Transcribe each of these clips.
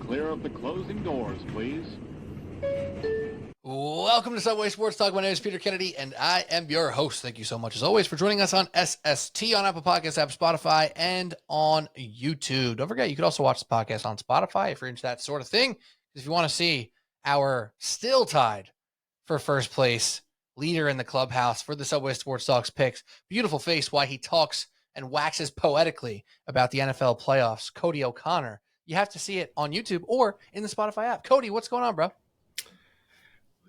clear of the closing doors, please. Welcome to Subway Sports Talk. My name is Peter Kennedy, and I am your host. Thank you so much, as always, for joining us on SST, on Apple Podcasts app, Spotify, and on YouTube. Don't forget, you can also watch the podcast on Spotify if you're into that sort of thing. If you want to see our still tied for first place leader in the clubhouse for the Subway Sports Talks picks, beautiful face, why he talks and waxes poetically about the NFL playoffs, Cody O'Connor. You have to see it on YouTube or in the Spotify app. Cody, what's going on, bro?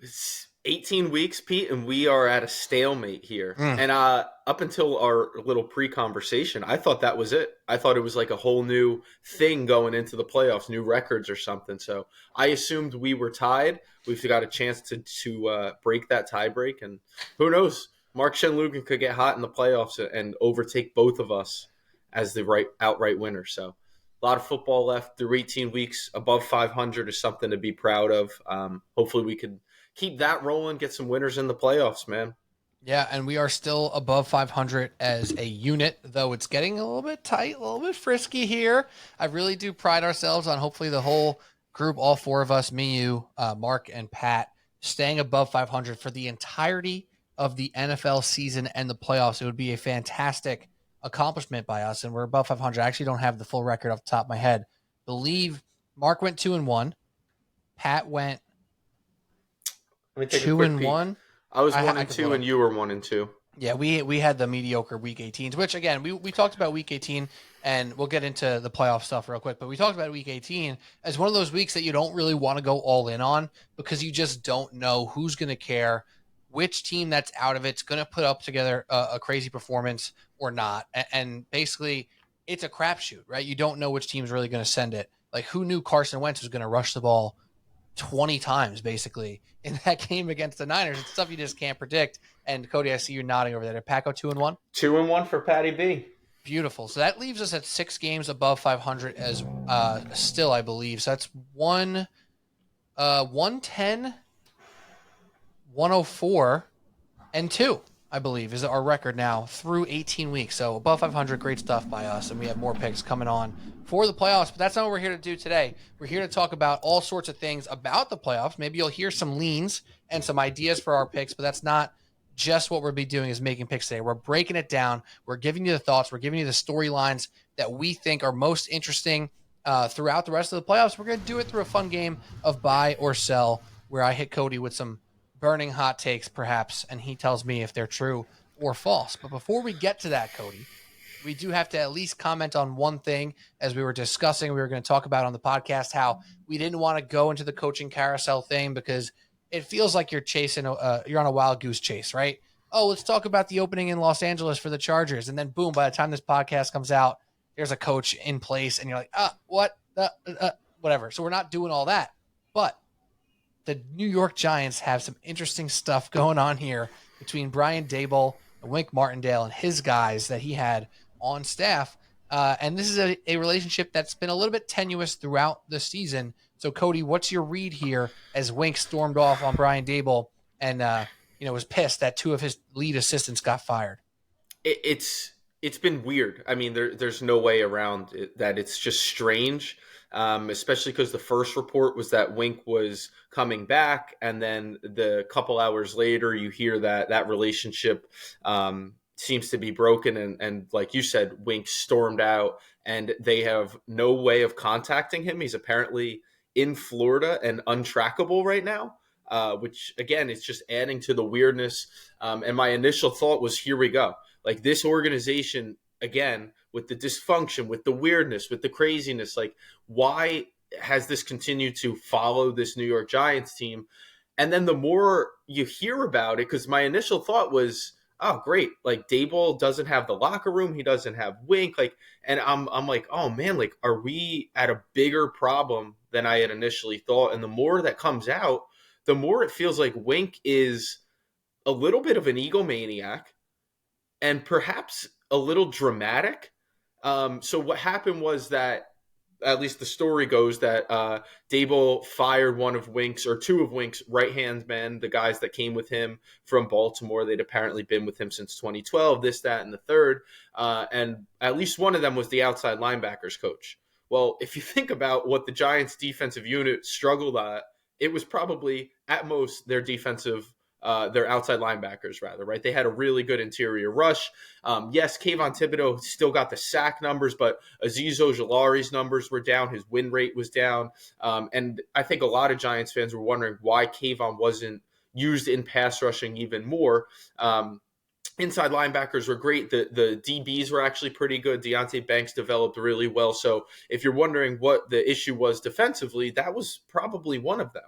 It's 18 weeks, Pete, and we are at a stalemate here. And up until our little pre-conversation, I thought that was it. I thought it was like a whole new thing going into the playoffs, new records or something. So I assumed we were tied. We've got a chance to break that tie break. And who knows? Mark Shenlugan could get hot in the playoffs and overtake both of us as the outright winner. So a lot of football left through 18 weeks. Above 500 is something to be proud of. Hopefully we could keep that rolling, get some winners in the playoffs, man. Yeah, and we are still above 500 as a unit, though it's getting a little bit tight, a little bit frisky here. I really do pride ourselves on hopefully the whole group, all four of us, me, you, Mark, and Pat, staying above 500 for the entirety of the NFL season and the playoffs. It would be a fantastic accomplishment by us, and we're above 500. I actually don't have the full record off the top of my head. Believe Mark went 2-1. Pat went 2-1. I was 1-2, and you were 1-2. Yeah, we had the mediocre Week 18s, which again we talked about Week 18, and we'll get into the playoff stuff real quick. But we talked about Week 18 as one of those weeks that you don't really want to go all in on because you just don't know who's going to care, which team that's out of it's going to put up together a crazy performance or not, and basically it's a crapshoot, right? You don't know which team's really going to send it. Like, who knew Carson Wentz was going to rush the ball 20 times basically in that game against the Niners? It's stuff you just can't predict. And Cody, I see you nodding over there. Did Pat go 2-1? 2-1 for Patty B. Beautiful. So that leaves us at 6 games above 500 as still, I believe. So that's 110, 104, and 2, I believe, is our record now through 18 weeks. So above 500, great stuff by us. And we have more picks coming on for the playoffs. But that's not what we're here to do today. We're here to talk about all sorts of things about the playoffs. Maybe you'll hear some leans and some ideas for our picks, but that's not just what we'll be doing is making picks today. We're breaking it down. We're giving you the thoughts. We're giving you the storylines that we think are most interesting throughout the rest of the playoffs. We're going to do it through a fun game of buy or sell, where I hit Cody with some burning hot takes, perhaps, and he tells me if they're true or false. But before we get to that, Cody, we do have to at least comment on one thing. As we were discussing, we were going to talk about on the podcast how we didn't want to go into the coaching carousel thing because it feels like you're chasing, you're on a wild goose chase, right? Oh, let's talk about the opening in Los Angeles for the Chargers. And then boom, by the time this podcast comes out, there's a coach in place and you're like, what? Whatever. So we're not doing all that. But the New York Giants have some interesting stuff going on here between Brian Daboll and Wink Martindale and his guys that he had on staff. And this is a relationship that's been a little bit tenuous throughout the season. So, Cody, what's your read here as Wink stormed off on Brian Daboll and was pissed that 2 of his lead assistants got fired? It's been weird. I mean, there's no way around it, that it's just strange, especially because the first report was that Wink was coming back, and then the couple hours later you hear that relationship seems to be broken, and like you said, Wink stormed out, and they have no way of contacting him. He's apparently in Florida and untrackable right now, which again is just adding to the weirdness. And my initial thought was, here we go. Like, this organization, again, with the dysfunction, with the weirdness, with the craziness, like, why has this continued to follow this New York Giants team? And then the more you hear about it, because my initial thought was, oh, great. Like, Daboll doesn't have the locker room. He doesn't have Wink. Like, and I'm like, oh man, like, are we at a bigger problem than I had initially thought? And the more that comes out, the more it feels like Wink is a little bit of an egomaniac and perhaps a little dramatic. So what happened was that, at least the story goes, that Daboll fired one of Wink's, or 2 of Wink's right-hand men, the guys that came with him from Baltimore. They'd apparently been with him since 2012, this, that, and the third. And at least one of them was the outside linebackers coach. Well, if you think about what the Giants' defensive unit struggled at, it was probably at most their outside linebackers, rather, right? They had a really good interior rush. Yes, Kayvon Thibodeau still got the sack numbers, but Azeez Ojulari's numbers were down. His win rate was down. And I think a lot of Giants fans were wondering why Kayvon wasn't used in pass rushing even more. Inside linebackers were great. The DBs were actually pretty good. Deonte Banks developed really well. So if you're wondering what the issue was defensively, that was probably one of them.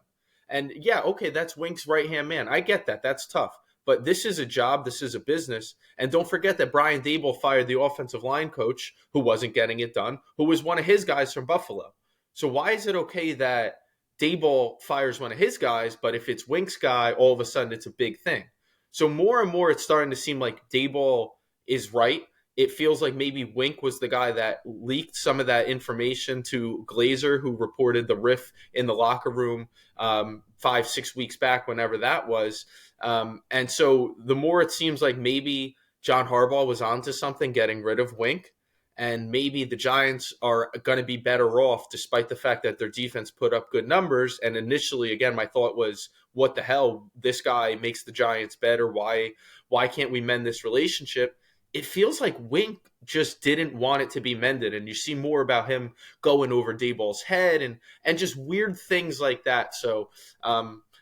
And yeah, okay, that's Wink's right-hand man. I get that. That's tough. But this is a job. This is a business. And don't forget that Brian Daboll fired the offensive line coach who wasn't getting it done, who was one of his guys from Buffalo. So why is it okay that Daboll fires one of his guys, but if it's Wink's guy, all of a sudden it's a big thing? So more and more, it's starting to seem like Daboll is right. It feels like maybe Wink was the guy that leaked some of that information to Glazer, who reported the riff in the locker room 5-6 weeks back, whenever that was. And so the more it seems like maybe John Harbaugh was onto something, getting rid of Wink, and maybe the Giants are going to be better off despite the fact that their defense put up good numbers. And initially, again, my thought was, what the hell? This guy makes the Giants better. Why can't we mend this relationship? It feels like Wink just didn't want it to be mended. And you see more about him going over Daboll's head and just weird things like that. So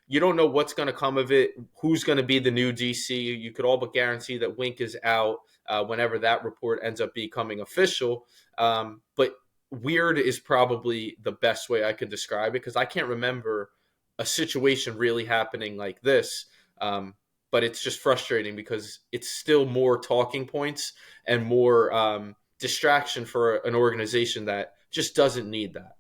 you don't know what's going to come of it, who's going to be the new DC. You could all but guarantee that Wink is out whenever that report ends up becoming official. But weird is probably the best way I could describe it, because I can't remember a situation really happening like this. But it's just frustrating because it's still more talking points and more distraction for an organization that just doesn't need that.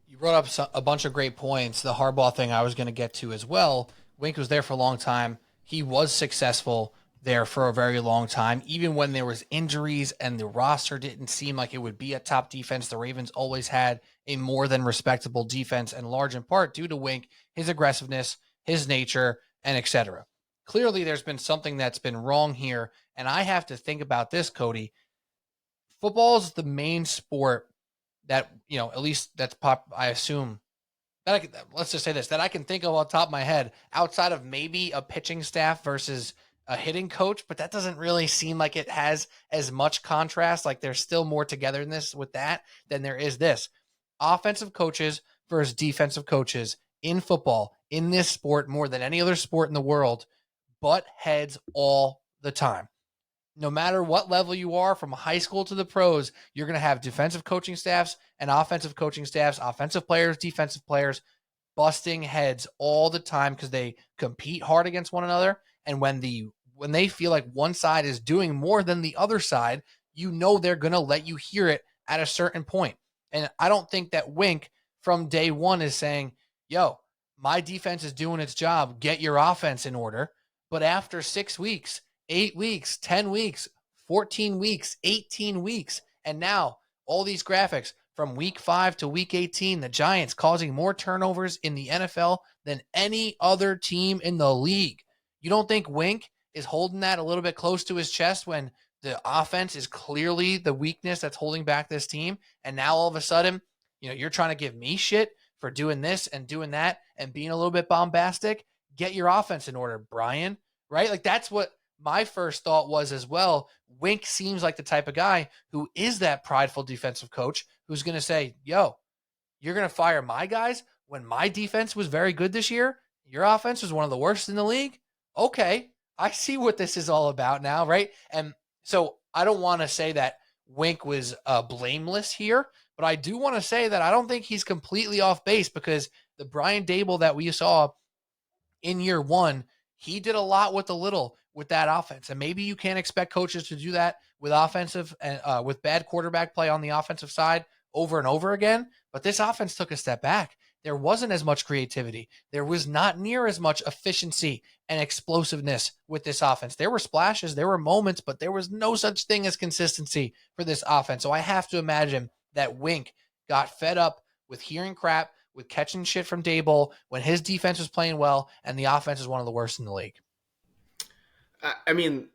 You brought up a bunch of great points. The Harbaugh thing I was going to get to as well. Wink was there for a long time. He was successful there for a very long time. Even when there was injuries and the roster didn't seem like it would be a top defense, the Ravens always had a more than respectable defense, and large in part due to Wink, his aggressiveness, his nature, and etc. Clearly, there's been something that's been wrong here, and I have to think about this, Cody. Football is the main sport that, at least that's I assume, that let's just say this, that I can think of on top of my head, outside of maybe a pitching staff versus a hitting coach, but that doesn't really seem like it has as much contrast. Like there's still more togetherness with that than there is this. Offensive coaches versus defensive coaches in football, in this sport, more than any other sport in the world, butt heads all the time. No matter what level you are, from high school to the pros, you're going to have defensive coaching staffs and offensive coaching staffs, offensive players, defensive players, busting heads all the time because they compete hard against one another. And when they feel like one side is doing more than the other side, they're going to let you hear it at a certain point. And I don't think that Wink from day one is saying, yo, my defense is doing its job, get your offense in order. But after 6 weeks, 8 weeks, 10 weeks, 14 weeks, 18 weeks, and now all these graphics from week 5 to week 18, the Giants causing more turnovers in the NFL than any other team in the league. You don't think Wink is holding that a little bit close to his chest when the offense is clearly the weakness that's holding back this team? And now all of a sudden, you're trying to give me shit for doing this and doing that and being a little bit bombastic. Get your offense in order, Brian, right? Like that's what my first thought was as well. Wink seems like the type of guy who is that prideful defensive coach who's going to say, yo, you're going to fire my guys when my defense was very good this year. Your offense was one of the worst in the league. Okay, I see what this is all about now, right? And so I don't want to say that Wink was blameless here, but I do want to say that I don't think he's completely off base, because the Brian Daboll that we saw in year one, he did a lot with a little with that offense. And maybe you can't expect coaches to do that with offensive and with bad quarterback play on the offensive side over and over again. But this offense took a step back. There wasn't as much creativity. There was not near as much efficiency and explosiveness with this offense. There were splashes, there were moments, but there was no such thing as consistency for this offense. So I have to imagine that Wink got fed up with hearing crap, with catching shit from Daboll when his defense was playing well and the offense is one of the worst in the league. I mean,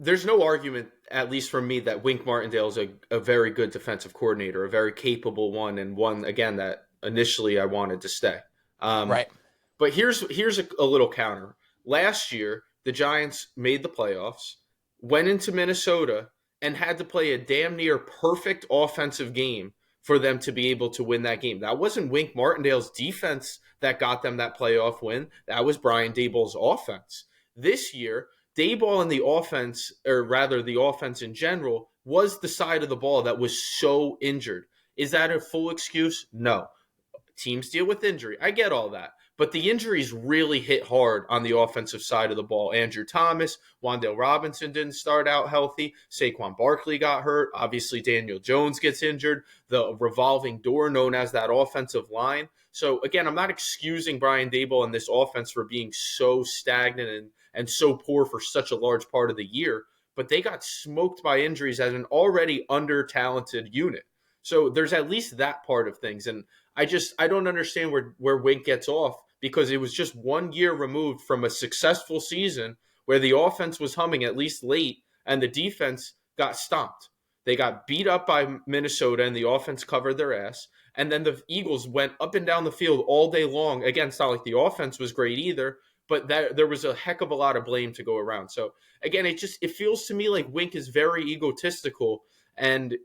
there's no argument, at least from me, that Wink Martindale is a very good defensive coordinator, a very capable one, and one, again, that initially I wanted to stay. Right. But here's a little counter. Last year, the Giants made the playoffs, went into Minnesota, and had to play a damn near perfect offensive game for them to be able to win that game. That wasn't Wink Martindale's defense that got them that playoff win. That was Brian Daboll's offense. This year, Daboll and the offense, or rather the offense in general, was the side of the ball that was so injured. Is that a full excuse? No. Teams deal with injury. I get all that. But the injuries really hit hard on the offensive side of the ball. Andrew Thomas, Wan'Dale Robinson didn't start out healthy. Saquon Barkley got hurt. Obviously, Daniel Jones gets injured. The revolving door known as that offensive line. So, again, I'm not excusing Brian Daboll and this offense for being so stagnant and so poor for such a large part of the year. But they got smoked by injuries as an already under-talented unit. So there's at least that part of things. And I don't understand where Wink gets off, because it was just 1 year removed from a successful season where the offense was humming at least late and the defense got stomped. They got beat up by Minnesota and the offense covered their ass. And then the Eagles went up and down the field all day long. Again, it's not like the offense was great either, but there was a heck of a lot of blame to go around. So again, it feels to me like Wink is very egotistical, and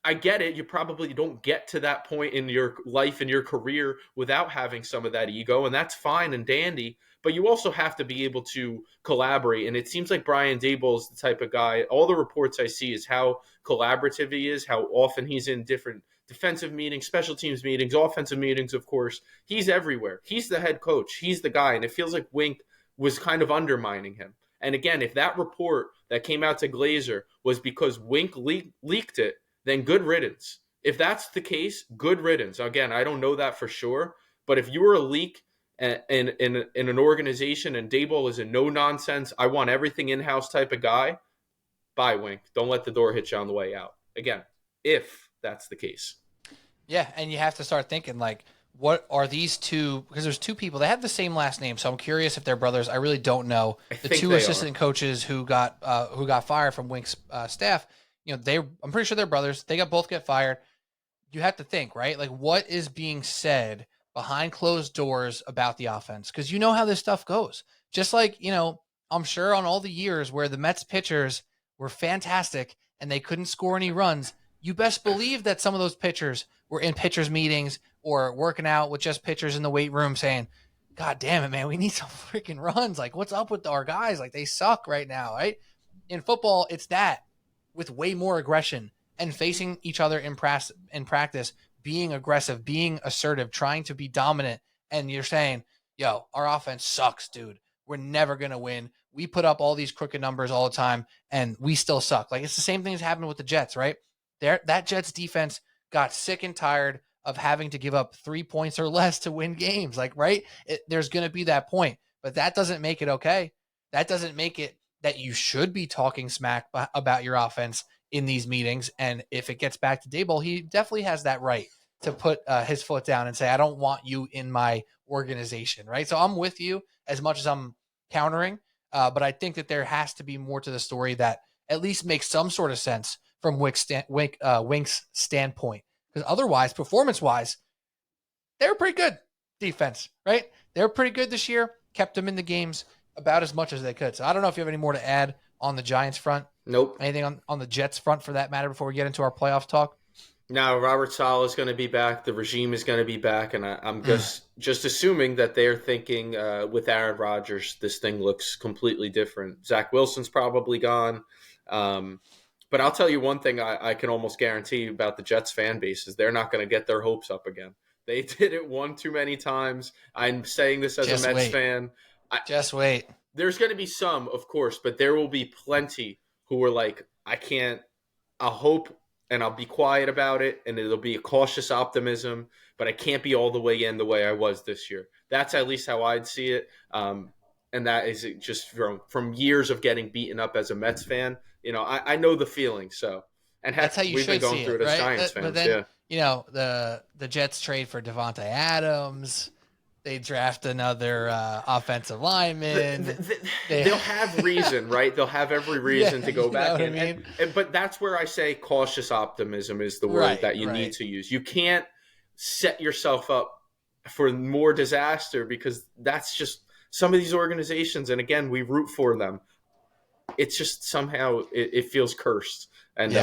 I get it. You probably don't get to that point in your life and your career without having some of that ego, and that's fine and dandy. But you also have to be able to collaborate. And it seems like Brian Daboll is the type of guy, all the reports I see is how collaborative he is, how often he's in different defensive meetings, special teams meetings, offensive meetings, of course. He's everywhere. He's the head coach. He's the guy. And it feels like Wink was kind of undermining him. And again, if that report that came out to Glazer was because Wink leaked it, then good riddance. If that's the case, good riddance. Again, I don't know that for sure, but if you were a leak in an organization and Daboll is a no-nonsense, I want everything in-house type of guy, bye, Wink. Don't let the door hit you on the way out. Again, if that's the case. Yeah, and you have to start thinking, like, what are these two? Because there's two people. They have the same last name, so I'm curious if they're brothers. I really don't know. The two assistant coaches who got fired from Wink's staff, I'm pretty sure they're brothers. They both get fired. You have to think, right? Like, what is being said behind closed doors about the offense? Because you know how this stuff goes. Just like, I'm sure on all the years where the Mets pitchers were fantastic and they couldn't score any runs, you best believe that some of those pitchers were in pitchers meetings or working out with just pitchers in the weight room saying, God damn it, man, we need some freaking runs. Like, what's up with our guys? Like, they suck right now, right? In football, it's that, with way more aggression and facing each other in practice, being aggressive, being assertive, trying to be dominant. And you're saying, yo, our offense sucks, dude. We're never going to win. We put up all these crooked numbers all the time and we still suck. Like, it's the same thing that's happened with the Jets, right? That Jets defense got sick and tired of having to give up 3 points or less to win games. Like, right? There's going to be that point, but that doesn't make it okay. That doesn't make it that you should be talking smack about your offense in these meetings. And if it gets back to Daboll, he definitely has that right to put his foot down and say, I don't want you in my organization, right? So I'm with you as much as I'm countering, but I think that there has to be more to the story that at least makes some sort of sense from Wink's standpoint. Because otherwise, performance-wise, they were pretty good defense, right? They were pretty good this year, kept them in the games about as much as they could. So I don't know if you have any more to add on the Giants front. Nope. Anything on the Jets front for that matter before we get into our playoff talk? Now, Robert Saleh is going to be back. The regime is going to be back. And I'm just assuming that they're thinking with Aaron Rodgers, this thing looks completely different. Zach Wilson's probably gone. But I'll tell you one thing I can almost guarantee about the Jets fan base is they're not going to get their hopes up again. They did it one too many times. I'm saying this as a Mets fan. Just wait. There's going to be some, of course, but there will be plenty who are like, I'll hope and I'll be quiet about it, and it'll be a cautious optimism, but I can't be all the way in the way I was this year. That's at least how I'd see it. And that is just from years of getting beaten up as a Mets fan. I know the feeling. So, and that's how you we've been should going see through it, it as right? Giants fans. But then, yeah. the Jets trade for Devontae Adams. They draft another offensive lineman. They'll have reason, right? They'll have every reason to go back in. But that's where I say cautious optimism is the word that you need to use. You can't set yourself up for more disaster because that's just some of these organizations. And again, we root for them. It's just somehow it feels cursed. And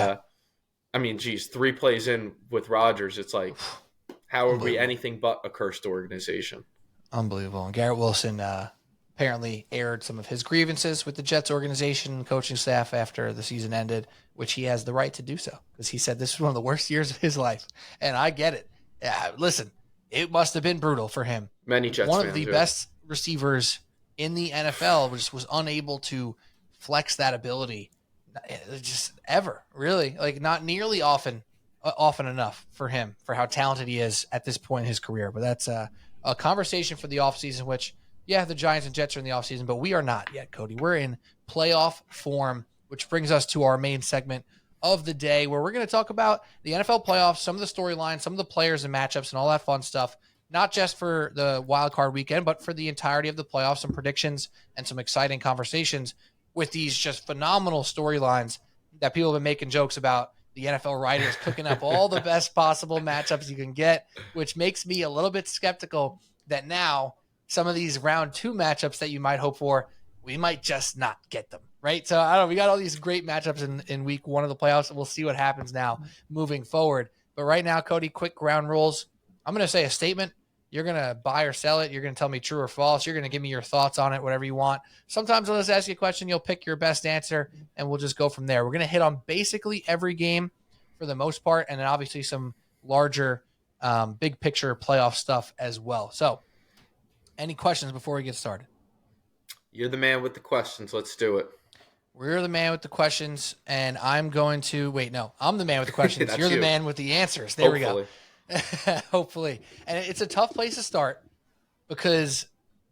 I mean, geez, 3 plays in with Rodgers, it's like, how are we anything but a cursed organization? Unbelievable. And Garrett Wilson apparently aired some of his grievances with the Jets organization and coaching staff after the season ended, which he has the right to do so because he said this was one of the worst years of his life. And I get it. Listen, it must have been brutal for him. Many Jets One of the best receivers in the NFL was unable to flex that ability just ever, really. Like not nearly often enough for him, for how talented he is at this point in his career. But that's a conversation for the offseason, which, the Giants and Jets are in the offseason, but we are not yet, Cody. We're in playoff form, which brings us to our main segment of the day, where we're going to talk about the NFL playoffs, some of the storylines, some of the players and matchups and all that fun stuff, not just for the wild card weekend, but for the entirety of the playoffs, some predictions and some exciting conversations with these just phenomenal storylines that people have been making jokes about. The NFL writers cooking up all the best possible matchups you can get, which makes me a little bit skeptical that now some of these round 2 matchups that you might hope for, we might just not get them, right? So I don't know. We got all these great matchups in week 1 of the playoffs. We'll see what happens now moving forward. But right now, Cody, quick ground rules. I'm going to say a statement. You're going to buy or sell it. You're going to tell me true or false. You're going to give me your thoughts on it, whatever you want. Sometimes I'll just ask you a question. You'll pick your best answer, and we'll just go from there. We're going to hit on basically every game for the most part, and then obviously some larger big picture playoff stuff as well. So any questions before we get started? You're the man with the questions. Let's do it. We're the man with the questions, and I'm going to – wait, no. I'm the man with the questions. You're the man with the answers. There Hopefully. we go. Hopefully. And it's a tough place to start because,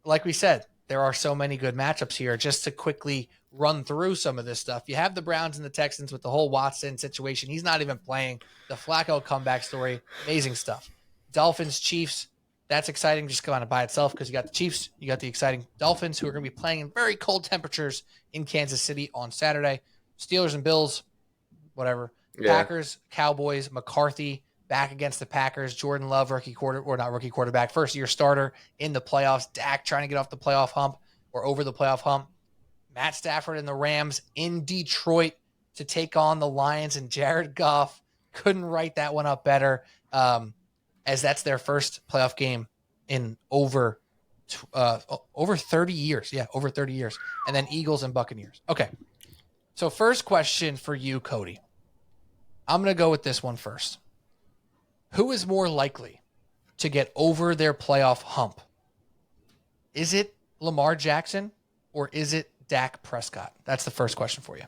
like we said, there are so many good matchups here. Just to quickly run through some of this stuff, you have the Browns and the Texans with the whole Watson situation. He's not even playing. The Flacco comeback story, amazing stuff. Dolphins, Chiefs, that's exciting just kind of by itself because you got the Chiefs, you got the exciting Dolphins who are going to be playing in very cold temperatures in Kansas City on Saturday. Steelers and Bills, whatever. Yeah. Packers, Cowboys, McCarthy back against the Packers. Jordan Love, quarterback, first-year starter in the playoffs. Dak trying to get off the playoff hump or over the playoff hump. Matt Stafford and the Rams in Detroit to take on the Lions and Jared Goff. Couldn't write that one up better, as that's their first playoff game in over 30 years. Yeah, over 30 years. And then Eagles and Buccaneers. Okay, so first question for you, Cody. I'm going to go with this one first. Who is more likely to get over their playoff hump? Is it Lamar Jackson or is it Dak Prescott? That's the first question for you.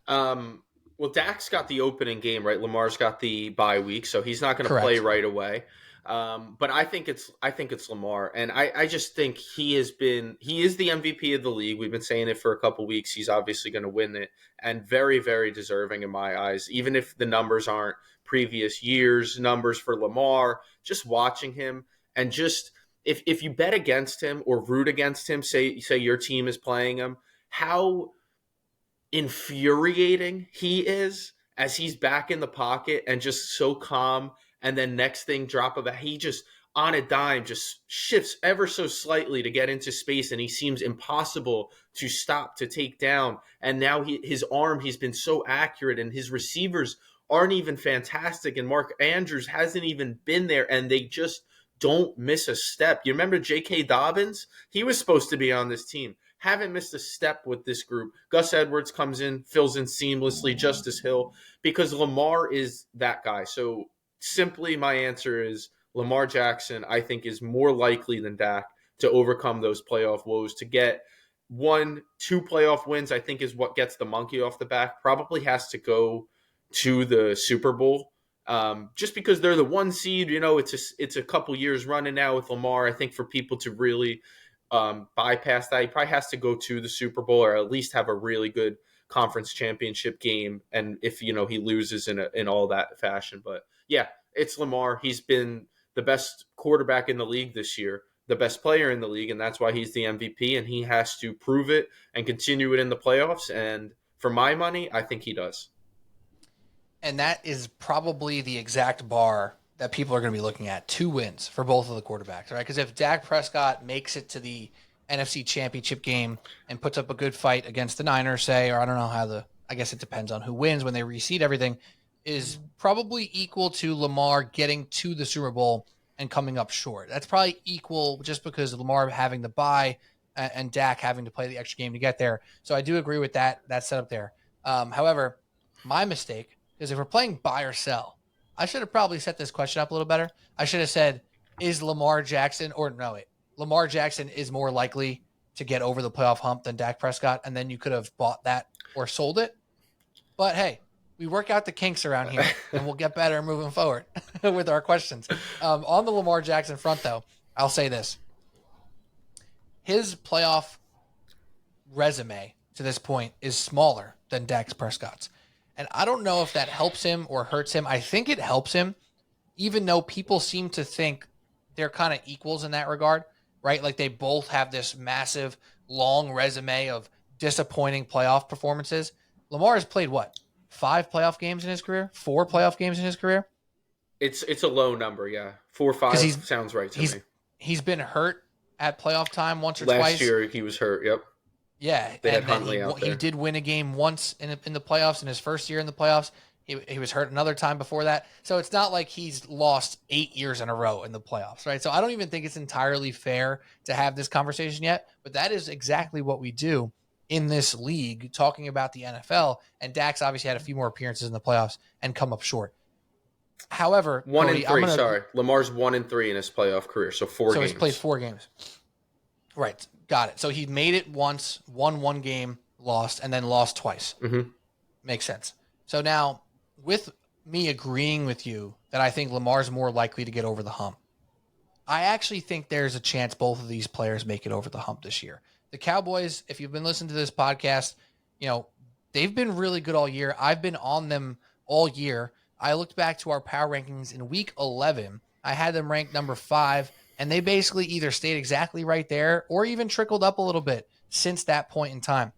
Well, Dak's got the opening game, right? Lamar's got the bye week, so he's not going to play right away. But I think it's Lamar, and I just think he is the MVP of the league. We've been saying it for a couple weeks. He's obviously going to win it, and very, very deserving in my eyes. Even if the numbers aren't previous years' numbers for Lamar, just watching him and just if you bet against him or root against him, say your team is playing him, how infuriating he is as he's back in the pocket and just so calm. And then next thing, he just on a dime just shifts ever so slightly to get into space, and he seems impossible to stop, to take down. And now his arm, he's been so accurate, and his receivers aren't even fantastic, and Mark Andrews hasn't even been there, and they just don't miss a step. You remember J.K. Dobbins? He was supposed to be on this team. Haven't missed a step with this group. Gus Edwards comes in, fills in seamlessly, Justice Hill, because Lamar is that guy. So simply my answer is Lamar Jackson, I think, is more likely than Dak to overcome those playoff woes. To get 1-2 playoff wins, I think, is what gets the monkey off the back. Probably has to go to the Super Bowl. Just because they're the 1 seed, it's a couple years running now with Lamar. I think for people to really bypass that, he probably has to go to the Super Bowl or at least have a really good conference championship game. And if, he loses in all that fashion, but yeah, it's Lamar. He's been the best quarterback in the league this year. the best player in the league, and that's why he's the MVP, and he has to prove it and continue it in the playoffs. And for my money, I think he does. And that is probably the exact bar that people are going to be looking at. 2 wins for both of the quarterbacks, right? Because if Dak Prescott makes it to the NFC Championship game and puts up a good fight against the Niners, say, or I don't know how I guess it depends on who wins when they reseed everything, is probably equal to Lamar getting to the Super Bowl and coming up short. That's probably equal just because of Lamar having the bye and Dak having to play the extra game to get there. So I do agree with that setup there. However, my mistake is if we're playing buy or sell, I should have probably set this question up a little better. I should have said, is Lamar Jackson, or no, wait, Lamar Jackson is more likely to get over the playoff hump than Dak Prescott, and then you could have bought that or sold it. But hey, we work out the kinks around here, and we'll get better moving forward with our questions. On the Lamar Jackson front, though, I'll say this. His playoff resume to this point is smaller than Dak Prescott's. And I don't know if that helps him or hurts him. I think it helps him, even though people seem to think they're kind of equals in that regard, right? Like they both have this massive, long resume of disappointing playoff performances. Lamar has played what? 5 playoff games in his career? 4 playoff games in his career? It's a low number, yeah. 4 or 5 sounds right to me. He's been hurt at playoff time once or twice. Last Last year he was hurt, yep. Yeah, they had and then Huntley out there. He did win a game once in the playoffs in his first year in the playoffs. He was hurt another time before that. So it's not like he's lost 8 years in a row in the playoffs, right? So I don't even think it's entirely fair to have this conversation yet, but that is exactly what we do in this league, talking about the NFL. And Dak's obviously had a few more appearances in the playoffs and come up short. However, 1-3. Lamar's 1-3 in his playoff career, so 4 games. So he's played 4 games. Right. Got it. So he made it once, won 1 game, lost, and then lost twice. Mm-hmm. Makes sense. So now, with me agreeing with you that I think Lamar's more likely to get over the hump, I actually think there's a chance both of these players make it over the hump this year. The Cowboys, if you've been listening to this podcast, they've been really good all year. I've been on them all year. I looked back to our power rankings in week 11. I had them ranked number 5. And they basically either stayed exactly right there or even trickled up a little bit since that point in time.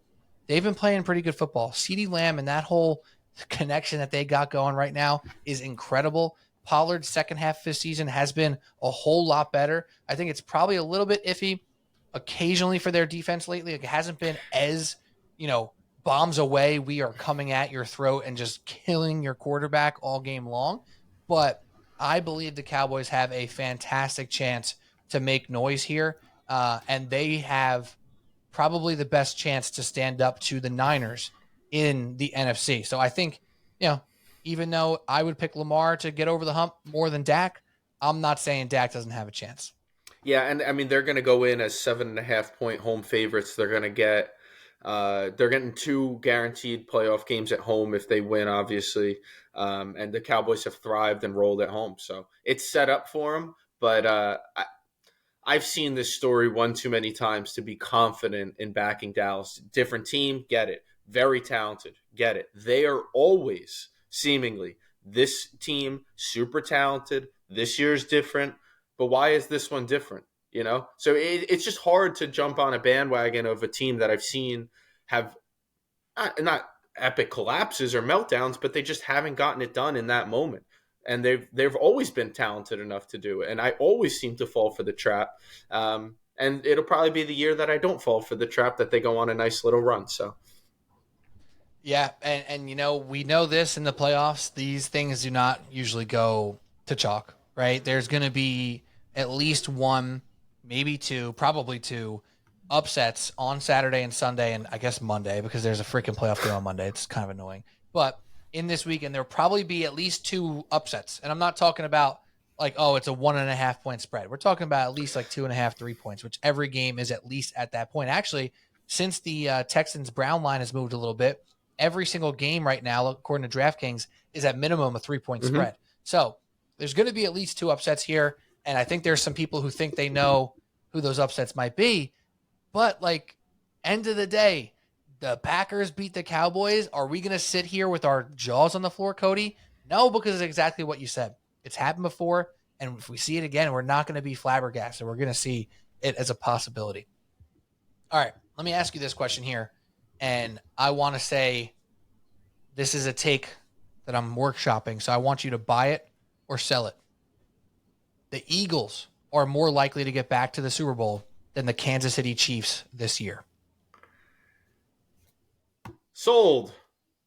They've been playing pretty good football. CeeDee Lamb and that whole connection that they got going right now is incredible. Pollard's second half of his season has been a whole lot better. I think it's probably a little bit iffy occasionally for their defense lately. Like it hasn't been as, bombs away, we are coming at your throat and just killing your quarterback all game long. But I believe the Cowboys have a fantastic chance to make noise here, and they have probably the best chance to stand up to the Niners in the NFC. So I think, even though I would pick Lamar to get over the hump more than Dak, I'm not saying Dak doesn't have a chance. Yeah, and I mean they're going to go in as 7.5-point home favorites. They're going to get they're getting 2 guaranteed playoff games at home if they win, obviously. And the Cowboys have thrived and rolled at home. So it's set up for them. But I've seen this story one too many times to be confident in backing Dallas. Different team, get it. Very talented, get it. They are always, seemingly, this team, super talented. This year's different. But why is this one different? So it's just hard to jump on a bandwagon of a team that I've seen have not epic collapses or meltdowns, but they just haven't gotten it done in that moment. And they've always been talented enough to do it. And I always seem to fall for the trap. And it'll probably be the year that I don't fall for the trap, that they go on a nice little run. So, yeah. And we know this in the playoffs, these things do not usually go to chalk, right? There's going to be at least 1, maybe 2, probably 2 upsets on Saturday and Sunday, and I guess Monday, because there's a freaking playoff game on Monday. It's kind of annoying. But in this weekend, there'll probably be at least 2 upsets. And I'm not talking about like, oh, it's a 1.5 point spread. We're talking about at least like 2.5, 3 points, which every game is at least at that point. Actually, since the Texans Brown line has moved a little bit, every single game right now, according to DraftKings, is at minimum a 3-point spread. So there's going to be at least 2 upsets here. And I think there's some people who think they know who those upsets might be. But, end of the day, the Packers beat the Cowboys. Are we going to sit here with our jaws on the floor, Cody? No, because it's exactly what you said. It's happened before, And if we see it again, we're not going to be flabbergasted. We're going to see it as a possibility. All right, let me ask you this question here. And I want to say this is a take that I'm workshopping, so I want you to buy it or sell it. The Eagles are more likely to get back to the Super Bowl than the Kansas City Chiefs this year. Sold.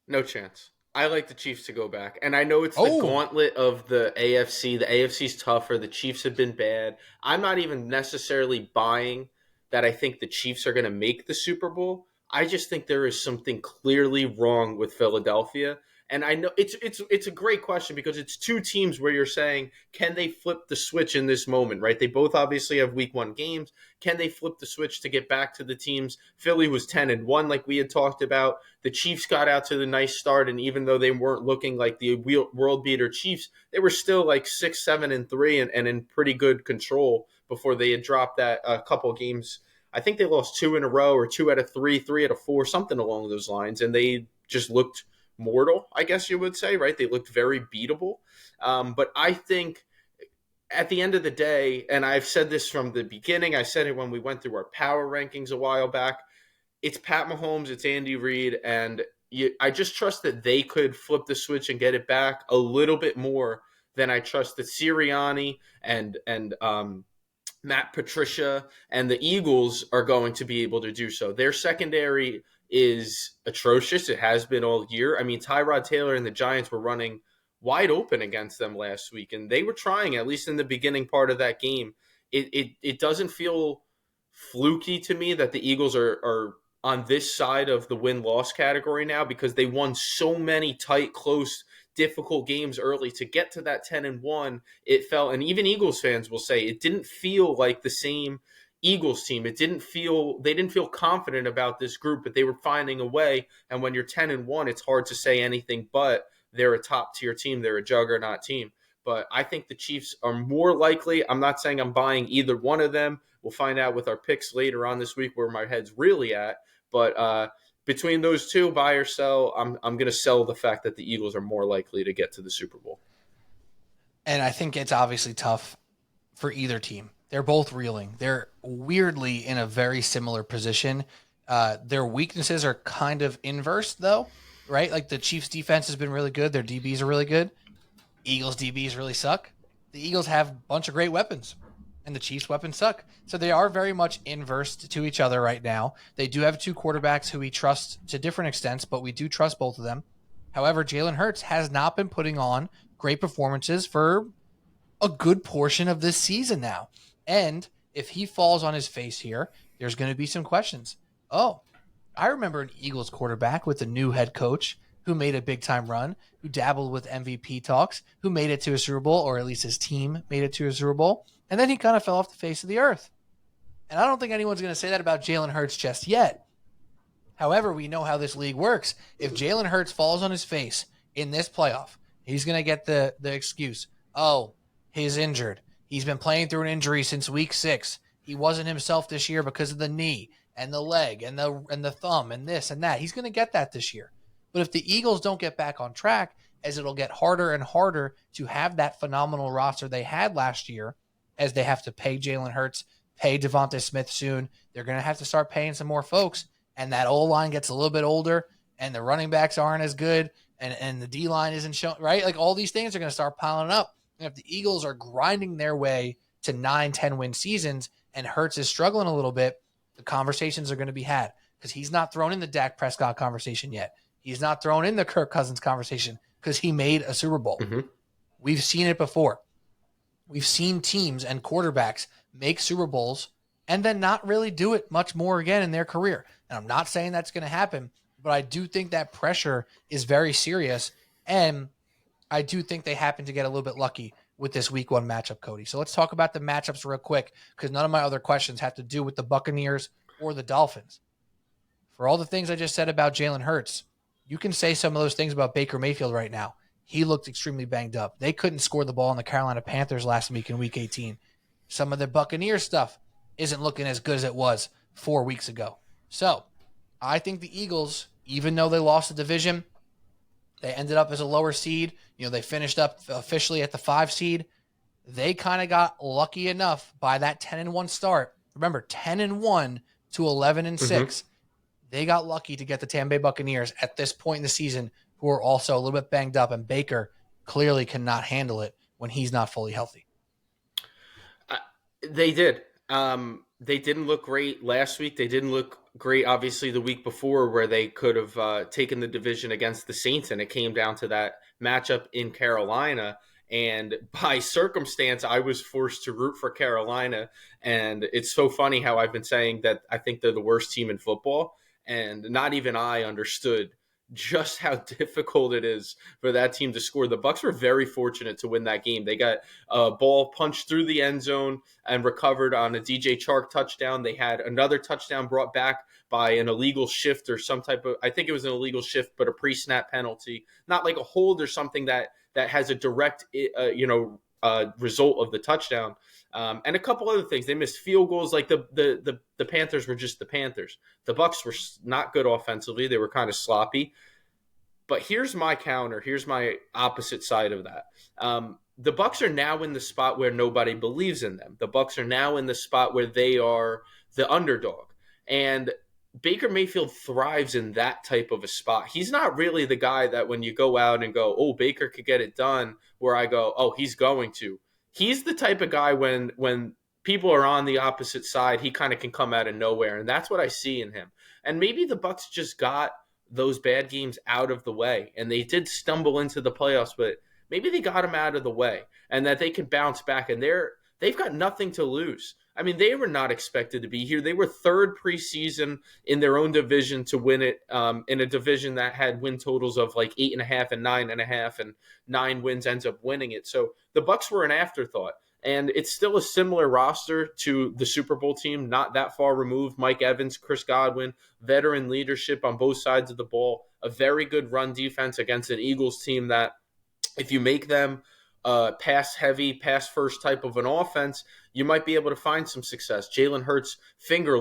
No chance. I like the Chiefs to go back. And I know it's the gauntlet of the AFC. The AFC's tougher. The Chiefs have been bad. I'm not even necessarily buying that I think the Chiefs are going to make the Super Bowl. I just think there is something clearly wrong with Philadelphia. And I know it's a great question because it's two teams where you're saying, can they flip the switch in this moment, right? They both obviously have week 1 games. Can they flip the switch to get back to the teams? Philly was 10-1 like we had talked about. The Chiefs got out to the nice start, and even though they weren't looking like the world beater Chiefs, they were still like 6-7-3 and in pretty good control before they had dropped that a couple games. I think they lost 2 in a row or 2 out of 3, 3 out of 4, something along those lines, and they just looked mortal, I guess you would say, right? They looked very beatable. But I think at the end of the day, and I've said this from the beginning, I said it when we went through our power rankings a while back, it's Pat Mahomes, it's Andy Reid, and I just trust that they could flip the switch and get it back a little bit more than I trust that Sirianni and Matt Patricia and the Eagles are going to be able to do so. Their secondary is atrocious. It has been all year. I mean, Tyrod Taylor and the Giants were running wide open against them last week, and they were trying, at least in the beginning part of that game. It doesn't feel fluky to me that the Eagles are on this side of the win-loss category now because they won so many tight, close, difficult games early to get to that 10-1. It felt, and even Eagles fans will say, it didn't feel like the same Eagles team. They didn't feel confident about this group, but they were finding a way. And when you're 10-1, it's hard to say anything but they're a top tier team. They're a juggernaut team. But I think the Chiefs are more likely. I'm not saying I'm buying either one of them. We'll find out with our picks later on this week where my head's really at. But between those two, buy or sell, I'm going to sell the fact that the Eagles are more likely to get to the Super Bowl. And I think it's obviously tough for either team. They're both reeling. They're weirdly in a very similar position. Their weaknesses are kind of inverse, though, right? Like the Chiefs' defense has been really good. Their DBs are really good. Eagles' DBs really suck. The Eagles have a bunch of great weapons, and the Chiefs' weapons suck. So they are very much inverse to each other right now. They do have 2 quarterbacks who we trust to different extents, but we do trust both of them. However, Jalen Hurts has not been putting on great performances for a good portion of this season now. And if he falls on his face here, there's going to be some questions. Oh, I remember an Eagles quarterback with a new head coach who made a big-time run, who dabbled with MVP talks, who made it to a Super Bowl, or at least his team made it to a Super Bowl, and then he kind of fell off the face of the earth. And I don't think anyone's going to say that about Jalen Hurts just yet. However, we know how this league works. If Jalen Hurts falls on his face in this playoff, he's going to get the excuse, oh, he's injured. He's been playing through an injury since week 6. He wasn't himself this year because of the knee and the leg and the thumb and this and that. He's going to get that this year. But if the Eagles don't get back on track, as it'll get harder and harder to have that phenomenal roster they had last year, as they have to pay Jalen Hurts, pay Devontae Smith soon, they're going to have to start paying some more folks. And that O-line gets a little bit older, and the running backs aren't as good, and the D-line isn't showing, right? Like all these things are going to start piling up. And if the Eagles are grinding their way to 9-10 win seasons and Hurts is struggling a little bit, the conversations are going to be had because he's not thrown in the Dak Prescott conversation yet. He's not thrown in the Kirk Cousins conversation because he made a Super Bowl. Mm-hmm. We've seen it before. We've seen teams and quarterbacks make Super Bowls and then not really do it much more again in their career. And I'm not saying that's going to happen, but I do think that pressure is very serious. And I do think they happen to get a little bit lucky with this week 1 matchup, Cody. So let's talk about the matchups real quick because none of my other questions have to do with the Buccaneers or the Dolphins. For all the things I just said about Jalen Hurts, you can say some of those things about Baker Mayfield right now. He looked extremely banged up. They couldn't score the ball on the Carolina Panthers last week in Week 18. Some of the Buccaneers stuff isn't looking as good as it was 4 weeks ago. So I think the Eagles, even though they lost the division, they ended up as a lower seed. You know, they finished up officially at the 5 seed. They kind of got lucky enough by that 10-1 start. Remember, 10-1 to 11-6. They got lucky to get the Tampa Bay Buccaneers at this point in the season, who are also a little bit banged up, and Baker clearly cannot handle it when he's not fully healthy. They did. They didn't look great last week. They didn't look great, obviously, the week before, where they could have taken the division against the Saints, and it came down to that matchup in Carolina. And by circumstance, I was forced to root for Carolina. And it's so funny how I've been saying that I think they're the worst team in football. And not even I understood just how difficult it is for that team to score. The Bucs were very fortunate to win that game. They got a ball punched through the end zone and recovered on a DJ Chark touchdown. They had another touchdown brought back by an illegal shift or some type of, I think it was an illegal shift, but a pre-snap penalty, not like a hold or something that has a direct, result of the touchdown. And a couple other things. They missed field goals. Like the Panthers were just the Panthers. The Bucs were not good offensively. They were kind of sloppy. But here's my counter. Here's my opposite side of that. The Bucs are now in the spot where nobody believes in them. The Bucs are now in the spot where they are the underdog. And Baker Mayfield thrives in that type of a spot. He's not really the guy that when you go out and go, oh, Baker could get it done, where I go, oh, he's going to. He's the type of guy when people are on the opposite side, he kind of can come out of nowhere, and that's what I see in him. And maybe the Bucs just got those bad games out of the way, and they did stumble into the playoffs, but maybe they got them out of the way, and that they can bounce back, and they've got nothing to lose. I mean, they were not expected to be here. They were third preseason in their own division to win it, in a division that had win totals of like 8.5 and 9.5, and 9 wins ends up winning it. So the Bucs were an afterthought, and it's still a similar roster to the Super Bowl team, not that far removed. Mike Evans, Chris Godwin, veteran leadership on both sides of the ball, a very good run defense against an Eagles team that if you make them pass heavy, pass first type of an offense, you might be able to find some success. Jalen Hurts' finger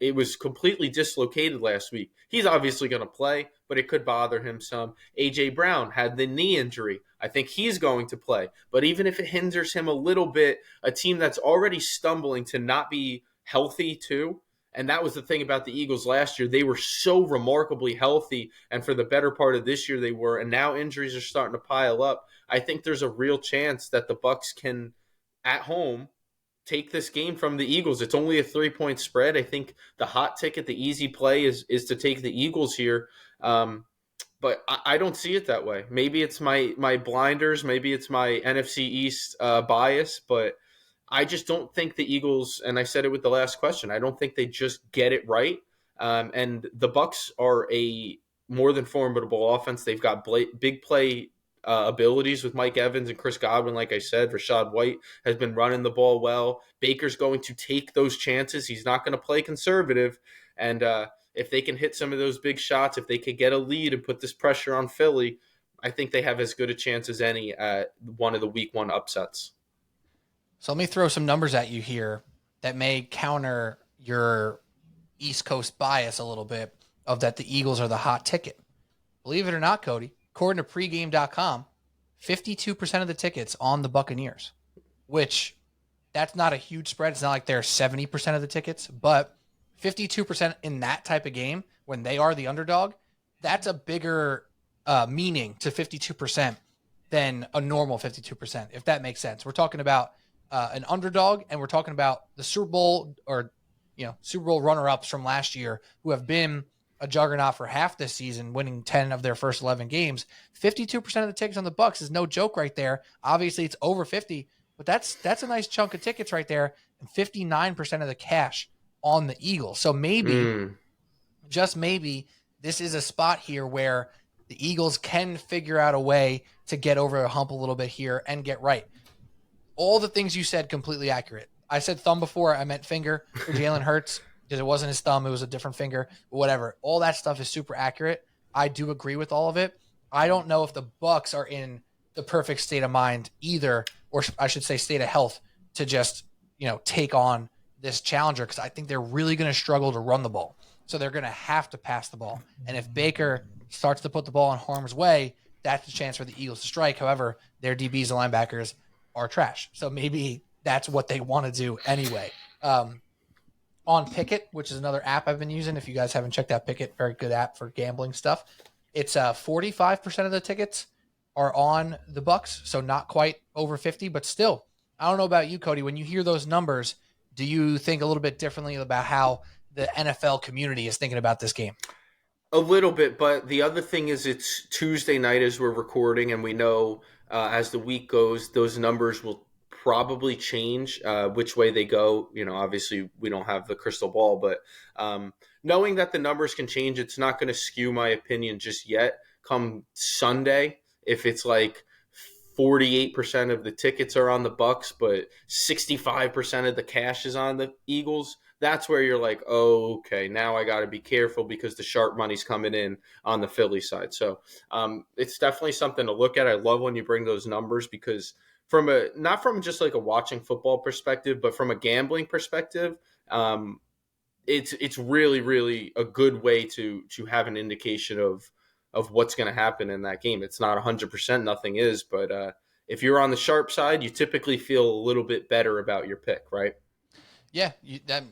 it was completely dislocated last week. He's obviously going to play, but it could bother him some. A.J. Brown had the knee injury. I think he's going to play. But even if it hinders him a little bit, a team that's already stumbling to not be healthy too, and that was the thing about the Eagles last year. They were so remarkably healthy, and for the better part of this year they were, and now injuries are starting to pile up. I think there's a real chance that the Bucs can, at home, take this game from the Eagles. It's only a 3-point spread. I think the hot ticket, the easy play is to take the Eagles here. But I don't see it that way. Maybe it's my blinders. Maybe it's my NFC East bias, but I just don't think the Eagles, and I said it with the last question, I don't think they just get it right. And the Bucs are a more than formidable offense. They've got big play abilities with Mike Evans and Chris Godwin. Like I said, Rachaad White has been running the ball well. Baker's going to take those chances. He's not going to play conservative. And if they can hit some of those big shots, if they could get a lead and put this pressure on Philly, I think they have as good a chance as any at one of the week 1 upsets. So let me throw some numbers at you here that may counter your East Coast bias a little bit of that the Eagles are the hot ticket. Believe it or not, Cody, according to pregame.com, 52% of the tickets on the Buccaneers, which that's not a huge spread. It's not like they're 70% of the tickets, but 52% in that type of game when they are the underdog, that's a bigger meaning to 52% than a normal 52%, if that makes sense. We're talking about an underdog, and we're talking about the Super Bowl or Super Bowl runner-ups from last year who have been a juggernaut for half this season, winning 10 of their first 11 games. 52% of the tickets on the Bucs is no joke right there. Obviously, it's over 50, but that's a nice chunk of tickets right there, and 59% of the cash on the Eagles. So maybe, just maybe, this is a spot here where the Eagles can figure out a way to get over a hump a little bit here and get right. All the things you said, completely accurate. I said thumb before. I meant finger for Jalen Hurts because it wasn't his thumb. It was a different finger. Whatever. All that stuff is super accurate. I do agree with all of it. I don't know if the Bucs are in the perfect state of mind either, or I should say state of health, to just take on this challenger, because I think they're really going to struggle to run the ball. So they're going to have to pass the ball. And if Baker starts to put the ball in harm's way, that's the chance for the Eagles to strike. However, their DBs and linebackers are trash. So maybe that's what they want to do anyway. On Pickett, which is another app I've been using. If you guys haven't checked out Pickett, very good app for gambling stuff. It's 45% of the tickets are on the Bucks, so not quite over 50, but still. I don't know about you, Cody. When you hear those numbers, do you think a little bit differently about how the NFL community is thinking about this game? A little bit, but the other thing is it's Tuesday night as we're recording, and we know as the week goes, those numbers will probably change which way they go. Obviously we don't have the crystal ball, but knowing that the numbers can change, it's not going to skew my opinion just yet. Come Sunday, if it's like 48% of the tickets are on the Bucks, but 65% of the cash is on the Eagles, that's where you're like, oh, okay, now I got to be careful because the sharp money's coming in on the Philly side. So it's definitely something to look at. I love when you bring those numbers because not from just like a watching football perspective, but from a gambling perspective, it's really, really a good way to have an indication of what's going to happen in that game. It's not 100%, nothing is, but if you're on the sharp side, you typically feel a little bit better about your pick, right? Yeah,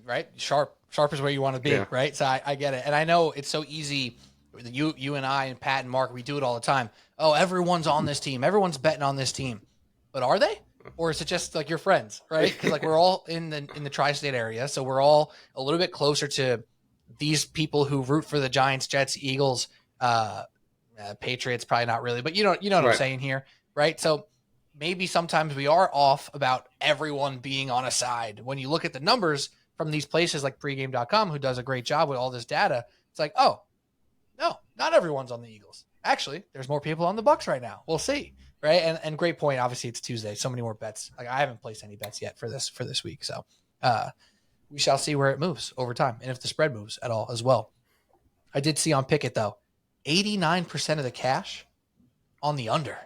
right. Sharp is where you want to be, yeah. Right? So I get it, and I know it's so easy. You and I and Pat and Mark, we do it all the time. Oh, everyone's on this team. Everyone's betting on this team, but are they? Or is it just like your friends, right? Because like we're all in the tri-state area, so we're all a little bit closer to these people who root for the Giants, Jets, Eagles, Patriots. Probably not really, but you know what right. I'm saying here, right? So. Maybe sometimes we are off about everyone being on a side. When you look at the numbers from these places like pregame.com, who does a great job with all this data, it's like, oh, no, not everyone's on the Eagles. Actually, there's more people on the Bucks right now. We'll see, right? And great point. Obviously, it's Tuesday. So many more bets. Like I haven't placed any bets yet for this week. So we shall see where it moves over time and if the spread moves at all as well. I did see on Pickett, though, 89% of the cash on the under,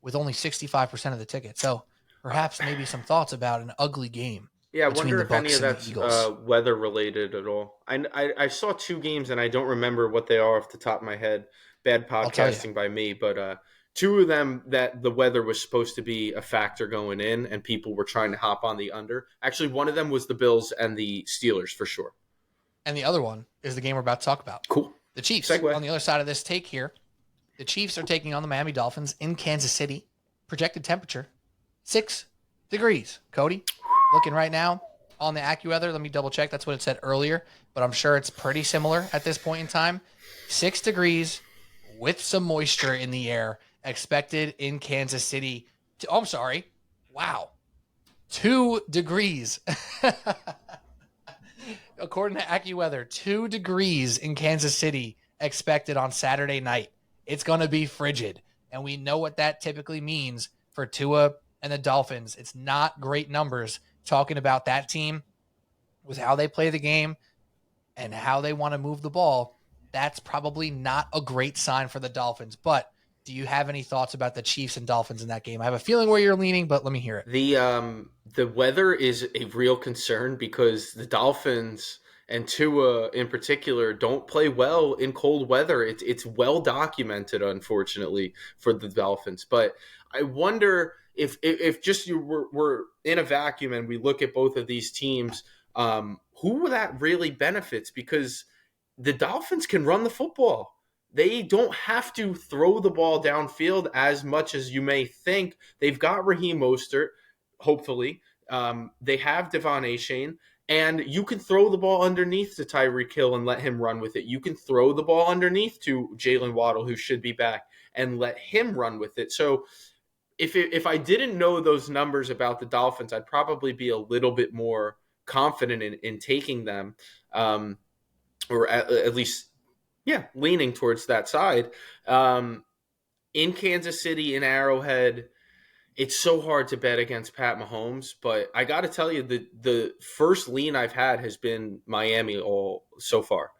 with only 65% of the ticket. So perhaps maybe some thoughts about an ugly game. Yeah, I wonder if any of that's weather related at all. I saw two games and I don't remember what they are off the top of my head. Bad podcasting by me, but two of them that the weather was supposed to be a factor going in and people were trying to hop on the under. Actually, one of them was the Bills and the Steelers for sure. And the other one is the game we're about to talk about. Cool. The Chiefs. Segue. On the other side of this take here. The Chiefs are taking on the Miami Dolphins in Kansas City. Projected temperature, 6 degrees. Cody, looking right now on the AccuWeather. Let me double check. That's what it said earlier, but I'm sure it's pretty similar at this point in time. 6 degrees with some moisture in the air expected in Kansas City. I'm sorry. Wow. 2 degrees. According to AccuWeather, 2 degrees in Kansas City expected on Saturday night. It's going to be frigid, and we know what that typically means for Tua and the Dolphins. It's not great numbers talking about that team with how they play the game and how they want to move the ball. That's probably not a great sign for the Dolphins, but do you have any thoughts about the Chiefs and Dolphins in that game? I have a feeling where you're leaning, but let me hear it. The weather is a real concern because the Dolphins and Tua in particular don't play well in cold weather. It's well documented, unfortunately, for the Dolphins. But I wonder if just we're in a vacuum and we look at both of these teams, who that really benefits, because the Dolphins can run the football. They don't have to throw the ball downfield as much as you may think. They've got Raheem Mostert, hopefully. They have Devon Achane. And you can throw the ball underneath to Tyreek Hill and let him run with it. You can throw the ball underneath to Jalen Waddle, who should be back, and let him run with it. So if I didn't know those numbers about the Dolphins, I'd probably be a little bit more confident in taking them, or at least, leaning towards that side. In Kansas City, in Arrowhead, it's so hard to bet against Pat Mahomes, but I got to tell you, the first lean I've had has been Miami all so far.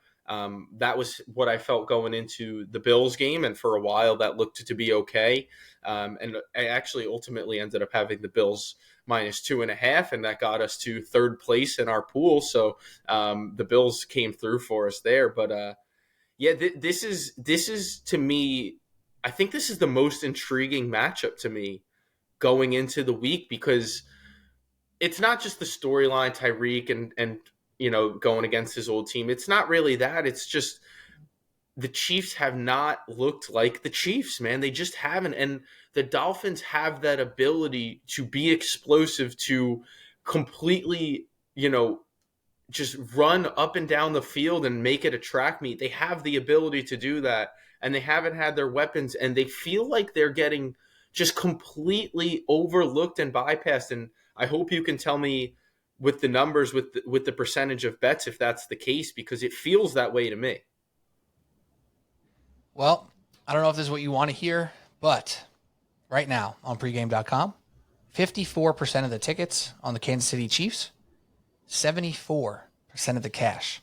That was what I felt going into the Bills game, and for a while that looked to be okay. And I actually ultimately ended up having the Bills -2.5, and that got us to third place in our pool. So the Bills came through for us there. But this is to me, I think this is the most intriguing matchup to me going into the week, because it's not just the storyline, Tyreek and going against his old team. It's not really that. It's just the Chiefs have not looked like the Chiefs, man. They just haven't. And the Dolphins have that ability to be explosive, to completely, just run up and down the field and make it a track meet. They have the ability to do that, and they haven't had their weapons, and they feel like they're getting just completely overlooked and bypassed. And I hope you can tell me with the numbers, with the percentage of bets, if that's the case, because it feels that way to me. Well, I don't know if this is what you want to hear, but right now on pregame.com, 54% of the tickets on the Kansas City Chiefs, 74% of the cash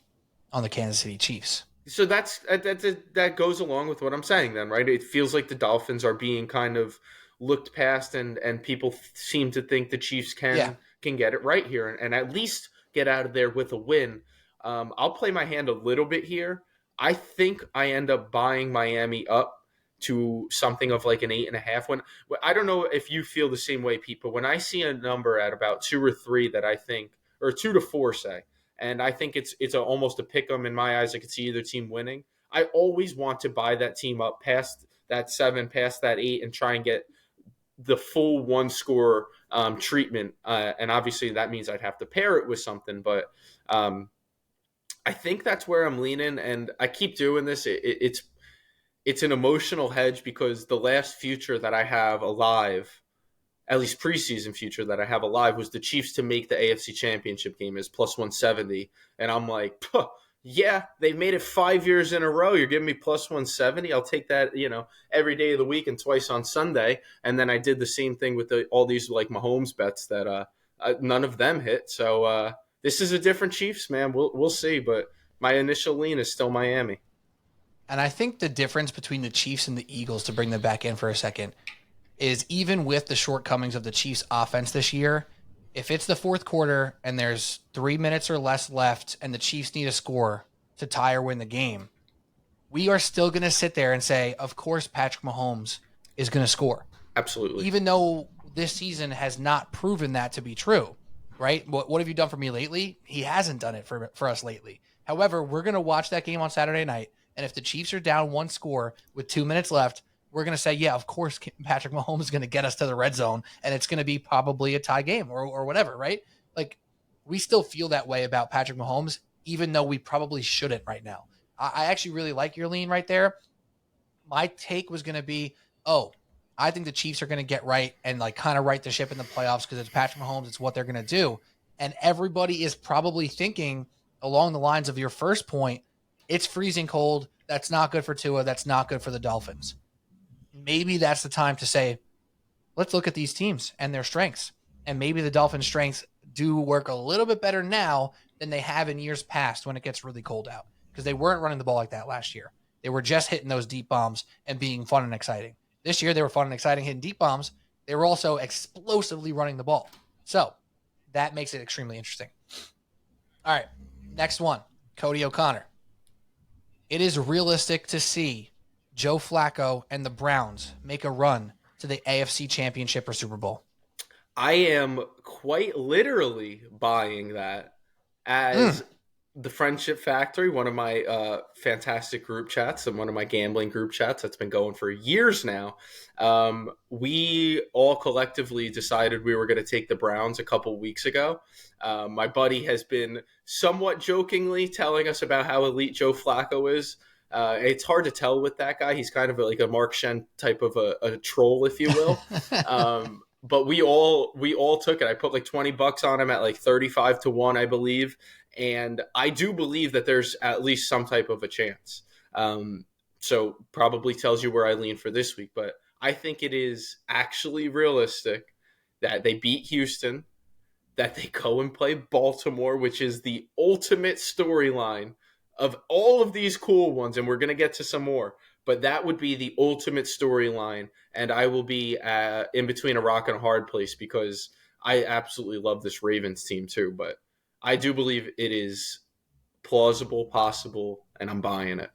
on the Kansas City Chiefs. So that goes along with what I'm saying then, right? It feels like the Dolphins are being kind of looked past, and people seem to think the Chiefs can get it right here and at least get out of there with a win. I'll play my hand a little bit here. I think I end up buying Miami up to something of like an 8.5. When I don't know if you feel the same way, Pete, but when I see a number at about 2 or 3 that I think, or 2 to 4, say, and I think it's almost a pick 'em in my eyes, I could see either team winning, I always want to buy that team up past that 7, past that 8, and try and get the full one score treatment. And obviously that means I'd have to pair it with something, but I think that's where I'm leaning, and I keep doing this. It's an emotional hedge, because the last future that I have alive, at least preseason future that I have alive, was the Chiefs to make the AFC Championship game as plus 170. And I'm like, yeah, they've made it 5 years in a row. You're giving me plus 170. I'll take that, every day of the week and twice on Sunday. And then I did the same thing with all these like Mahomes bets that none of them hit. So this is a different Chiefs, man. We'll see. But my initial lean is still Miami. And I think the difference between the Chiefs and the Eagles, to bring them back in for a second, is even with the shortcomings of the Chiefs offense this year, if it's the fourth quarter and there's 3 minutes or less left and the Chiefs need a score to tie or win the game, we are still going to sit there and say, of course, Patrick Mahomes is going to score. Absolutely. Even though this season has not proven that to be true, right? What have you done for me lately? He hasn't done it for us lately. However, we're going to watch that game on Saturday night, and if the Chiefs are down 1 score with 2 minutes left, we're going to say, yeah, of course, Patrick Mahomes is going to get us to the red zone, and it's going to be probably a tie game or whatever, right? Like, we still feel that way about Patrick Mahomes, even though we probably shouldn't right now. I actually really like your lean right there. My take was going to be, I think the Chiefs are going to get right and like kind of right the ship in the playoffs because it's Patrick Mahomes. It's what they're going to do. And everybody is probably thinking along the lines of your first point, it's freezing cold. That's not good for Tua. That's not good for the Dolphins. Maybe that's the time to say, let's look at these teams and their strengths. And maybe the Dolphins' strengths do work a little bit better now than they have in years past when it gets really cold out, because they weren't running the ball like that last year. They were just hitting those deep bombs and being fun and exciting. This year, they were fun and exciting hitting deep bombs. They were also explosively running the ball. So that makes it extremely interesting. All right, next one, Cody O'Connor. It is realistic to see Joe Flacco and the Browns make a run to the AFC Championship or Super Bowl. I am quite literally buying that as the Friendship Factory, one of my fantastic group chats and one of my gambling group chats that's been going for years now. We all collectively decided we were going to take the Browns a couple weeks ago. My buddy has been somewhat jokingly telling us about how elite Joe Flacco is. It's hard to tell with that guy. He's kind of like a Mark Shen type of a troll, if you will. But we all took it. I put like $20 on him at like 35 to 1, I believe. And I do believe that there's at least some type of a chance. So probably tells you where I lean for this week. But I think it is actually realistic that they beat Houston, that they go and play Baltimore, which is the ultimate storyline of all of these cool ones. And we're going to get to some more. But that would be the ultimate storyline. And I will be in between a rock and a hard place because I absolutely love this Ravens team too. But I do believe it is plausible, possible, and I'm buying it.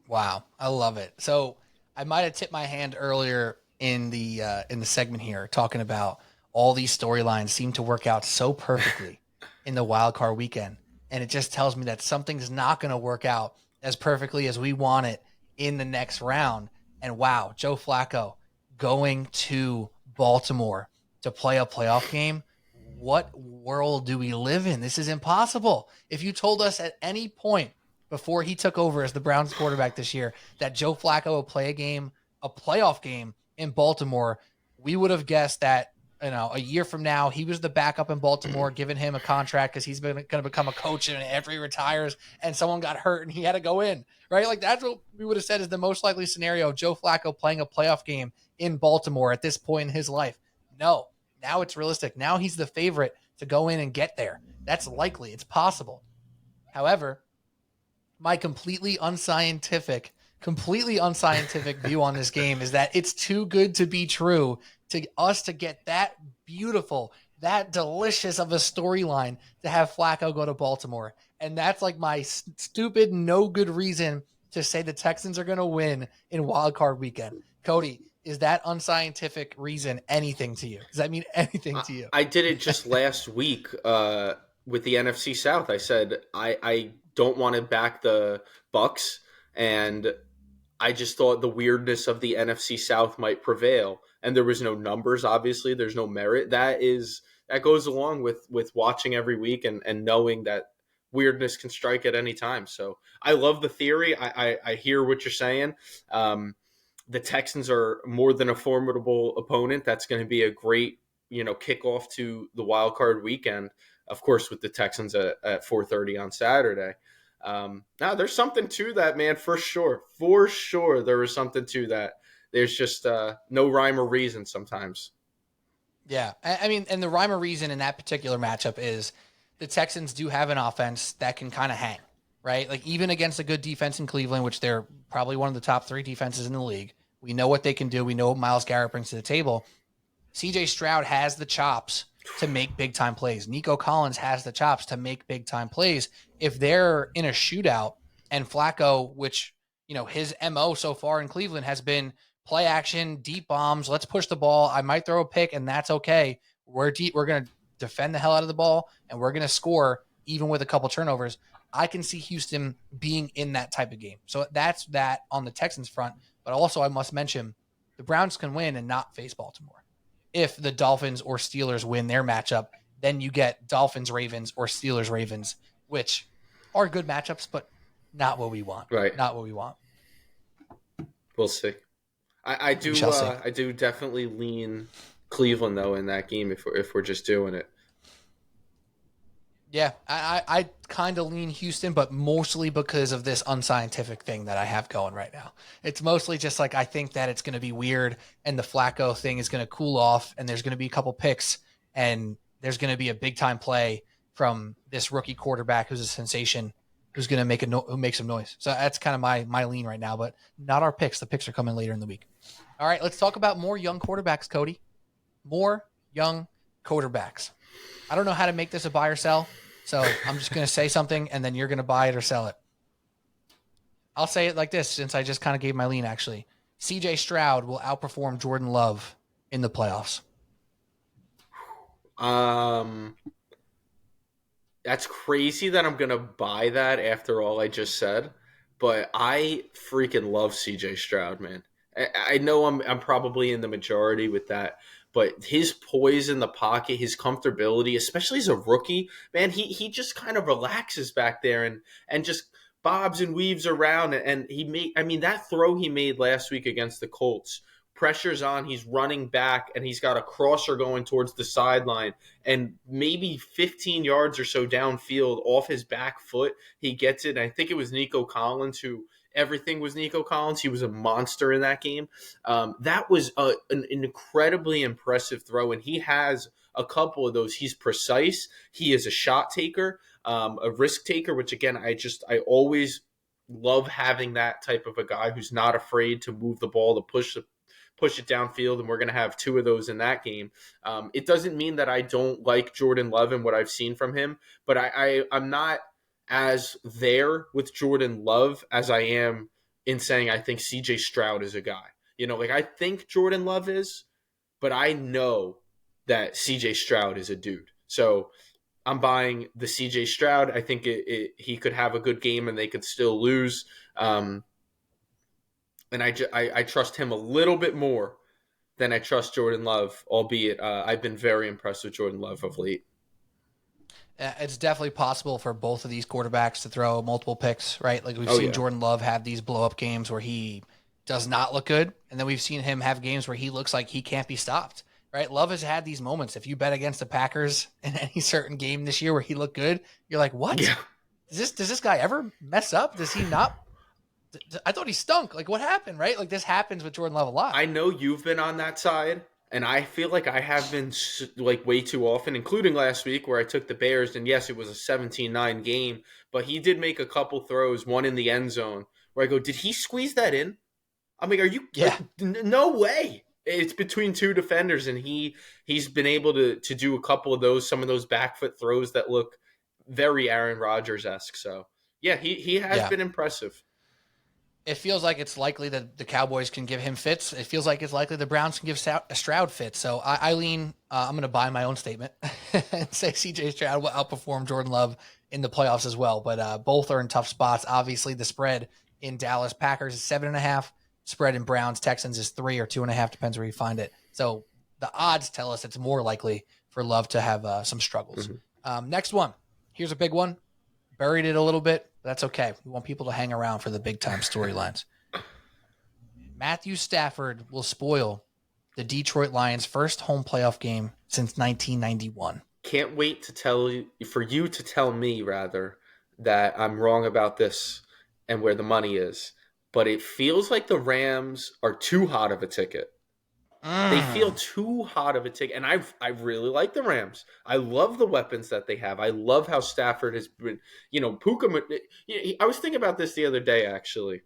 Wow, I love it. So I might have tipped my hand earlier in the segment here, talking about all these storylines seem to work out so perfectly in the wild card weekend, and it just tells me that something's not going to work out as perfectly as we want it in the next round. And wow, Joe Flacco going to Baltimore to play a playoff game. What world do we live in? This is impossible. If you told us at any point before he took over as the Browns quarterback this year that Joe Flacco would play a playoff game in Baltimore, we would have guessed that, a year from now, he was the backup in Baltimore, giving him a contract because he's going to become a coach and after he retires and someone got hurt and he had to go in, right? Like that's what we would have said is the most likely scenario of Joe Flacco playing a playoff game in Baltimore at this point in his life. No, now it's realistic. Now he's the favorite to go in and get there. That's likely. It's possible. However, my completely unscientific view on this game is that it's too good to be true to us to get that beautiful, that delicious of a storyline to have Flacco go to Baltimore. And that's like my stupid, no good reason to say the Texans are going to win in wild card weekend. Cody, is that unscientific reason anything to you? Does that mean anything to you? I did it just last week with the NFC South. I said I don't want to back the Bucks, and I just thought the weirdness of the NFC South might prevail. And there was no numbers, obviously. There's no merit. That goes along with watching every week and knowing that weirdness can strike at any time. So I love the theory. I hear what you're saying. The Texans are more than a formidable opponent. That's going to be a great, kickoff to the wild card weekend. Of course, with the Texans at 4:30 on Saturday. Now there's something to that, man, for sure. For sure, there is something to that. There's just no rhyme or reason sometimes. Yeah, I mean, and the rhyme or reason in that particular matchup is the Texans do have an offense that can kind of hang, right? Like even against a good defense in Cleveland, which they're probably one of the top 3 defenses in the league. We know what they can do. We know what Myles Garrett brings to the table. CJ Stroud has the chops to make big time plays. Nico Collins has the chops to make big time plays. If they're in a shootout and Flacco, which, his MO so far in Cleveland has been play action, deep bombs, let's push the ball. I might throw a pick and that's okay. We're deep. We're going to defend the hell out of the ball and we're going to score even with a couple turnovers. I can see Houston being in that type of game. So that's that on the Texans front. But also I must mention the Browns can win and not face Baltimore. If the Dolphins or Steelers win their matchup, then you get Dolphins-Ravens or Steelers-Ravens, which are good matchups, but not what we want. Right. Not what we want. We'll see. I do definitely lean Cleveland, though, in that game if we're just doing it. Yeah, I kind of lean Houston, but mostly because of this unscientific thing that I have going right now. It's mostly just like I think that it's going to be weird and the Flacco thing is going to cool off and there's going to be a couple picks and there's going to be a big-time play from this rookie quarterback who's a sensation who's going to who make some noise. So that's kind of my lean right now, but not our picks. The picks are coming later in the week. All right, let's talk about more young quarterbacks, Cody. More young quarterbacks. I don't know how to make this a buy or sell, so I'm just going to say something, and then you're going to buy it or sell it. I'll say it like this, since I just kind of gave my lean, actually. CJ Stroud will outperform Jordan Love in the playoffs. That's crazy that I'm going to buy that after all I just said, but I freaking love CJ Stroud, man. I know I'm probably in the majority with that, but his poise in the pocket, his comfortability, especially as a rookie, man, he just kind of relaxes back there and just bobs and weaves around. And that throw he made last week against the Colts, pressure's on, he's running back, and he's got a crosser going towards the sideline, and maybe 15 yards or so downfield off his back foot, he gets it. And I think it was Nico Collins everything was Nico Collins. He was a monster in that game. That was an incredibly impressive throw, and he has a couple of those. He's precise. He is a shot taker, a risk taker, which, again, I always love having that type of a guy who's not afraid to move the ball, to push it downfield, and we're going to have 2 of those in that game. It doesn't mean that I don't like Jordan Love and what I've seen from him, but I'm not as there with Jordan Love as I am in saying I think CJ Stroud is a guy. Like I think Jordan Love is, but I know that CJ Stroud is a dude. So I'm buying the CJ Stroud. I think he could have a good game and they could still lose. And I trust him a little bit more than I trust Jordan Love, albeit I've been very impressed with Jordan Love of late. It's definitely possible for both of these quarterbacks to throw multiple picks, right? Like we've seen Jordan Love have these blow-up games where he does not look good, and then we've seen him have games where he looks like he can't be stopped, right? Love has had these moments. If you bet against the Packers in any certain game this year where he looked good, you're like, what? Yeah. Does this guy ever mess up? Does he not? I thought he stunk. Like, what happened, right? Like, this happens with Jordan Love a lot. I know you've been on that side, and I feel like I have been like way too often, including last week where I took the Bears, and yes, it was a 17-9 game, but he did make a couple throws, one in the end zone, where I go, did he squeeze that in? I'm like, are you? Yeah. Like, no way. It's between two defenders, and he's been able to do a couple of those, some of those back foot throws that look very Aaron Rodgers-esque. So, yeah, he has been impressive. It feels like it's likely that the Cowboys can give him fits. It feels like it's likely the Browns can give Stroud fits. So I lean, I'm going to buy my own statement and say CJ Stroud will outperform Jordan Love in the playoffs as well. But both are in tough spots. Obviously, the spread in Dallas Packers is 7.5. Spread in Browns Texans is 3 or 2.5, depends where you find it. So the odds tell us it's more likely for Love to have some struggles. Mm-hmm. Next one. Here's a big one. Buried it a little bit. That's okay. We want people to hang around for the big-time storylines. Matthew Stafford will spoil the Detroit Lions' first home playoff game since 1991. Can't wait for you to tell me, rather, that I'm wrong about this and where the money is. But it feels like the Rams are too hot of a ticket. They feel too hot of a ticket. And I really like the Rams. I love the weapons that they have. I love how Stafford has been, Puka. I was thinking about this the other day, actually.